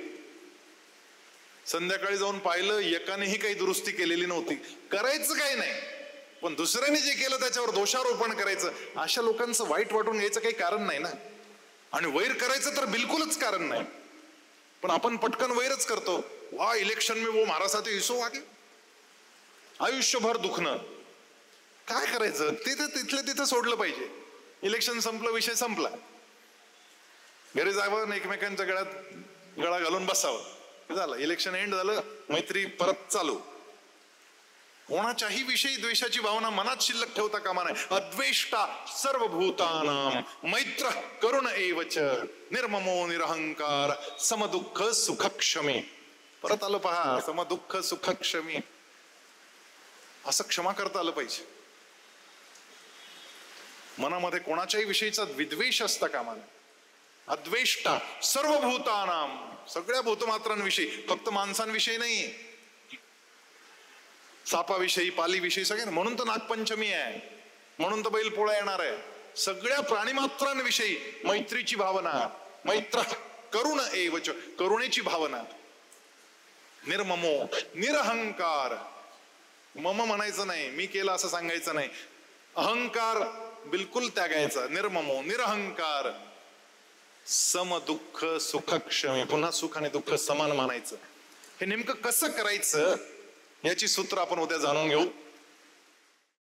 संध्याकाळी जाऊन पाहिलं, एकानेही काही दुरुस्ती केलेली नव्हती. करायचं काही नाही, पण दुसऱ्याने जे केलं त्याच्यावर दोषारोपण करायचं. अशा लोकांचं वाईट वाटून घ्यायचं काही कारण नाही ना, आणि वैर करायचं तर बिलकुलच कारण नाही. पण आपण पटकन वैरच करतो. वा इलेक्शन में वो मारा साथे इसो आगे, आयुष्यभर दुखणं. काय करायचं, तिथलं तिथं सोडलं पाहिजे. इलेक्शन संपलं, विषय संपला. घरी जावं, एकमेकांच्या गळ्यात गळा घालून बसावं, झालं. इलेक्शन एंड झालं, मैत्री परत चालू. कोणाच्याही विषयी द्वेषाची भावना मनात शिल्लक ठेवता कामा नये. अद्वेष्टा सर्वभूतानां मैत्र करुण एवच निर्ममो निरहंकार समदुःख सुखक्षमी. परत आलं पहा, समदुःख सुखक्षमी. असं क्षमा करता आलं पाहिजे. मनामध्ये कोणाच्याही विषयीचा विद्वेष असता कामा नये. अद्वेष्टा सर्वभूतानां, सगळ्या भूतमात्रांविषयी, फक्त माणसांविषयी नाही, सापाविषयी, पालीविषयी, सगळे. म्हणून तर नागपंचमी आहे, म्हणून तर बैल पोळा येणार आहे. सगळ्या प्राणीमात्रांविषयी मैत्रीची भावना. मैत्र करुण एवच, करुणेची भावना. निर्ममो निरहंकार, मम म्हणायचं नाही, मी केलं असं सांगायचं नाही. अहंकार बिलकुल त्यागायचा. निर्ममो निरहंकार सम दुःख सुखक्षमी. पुन्हा सुख आणि दुःख समान मानायचं. हे नेमकं कसं करायचं याची सूत्र आपण उद्या जाणून घेऊ.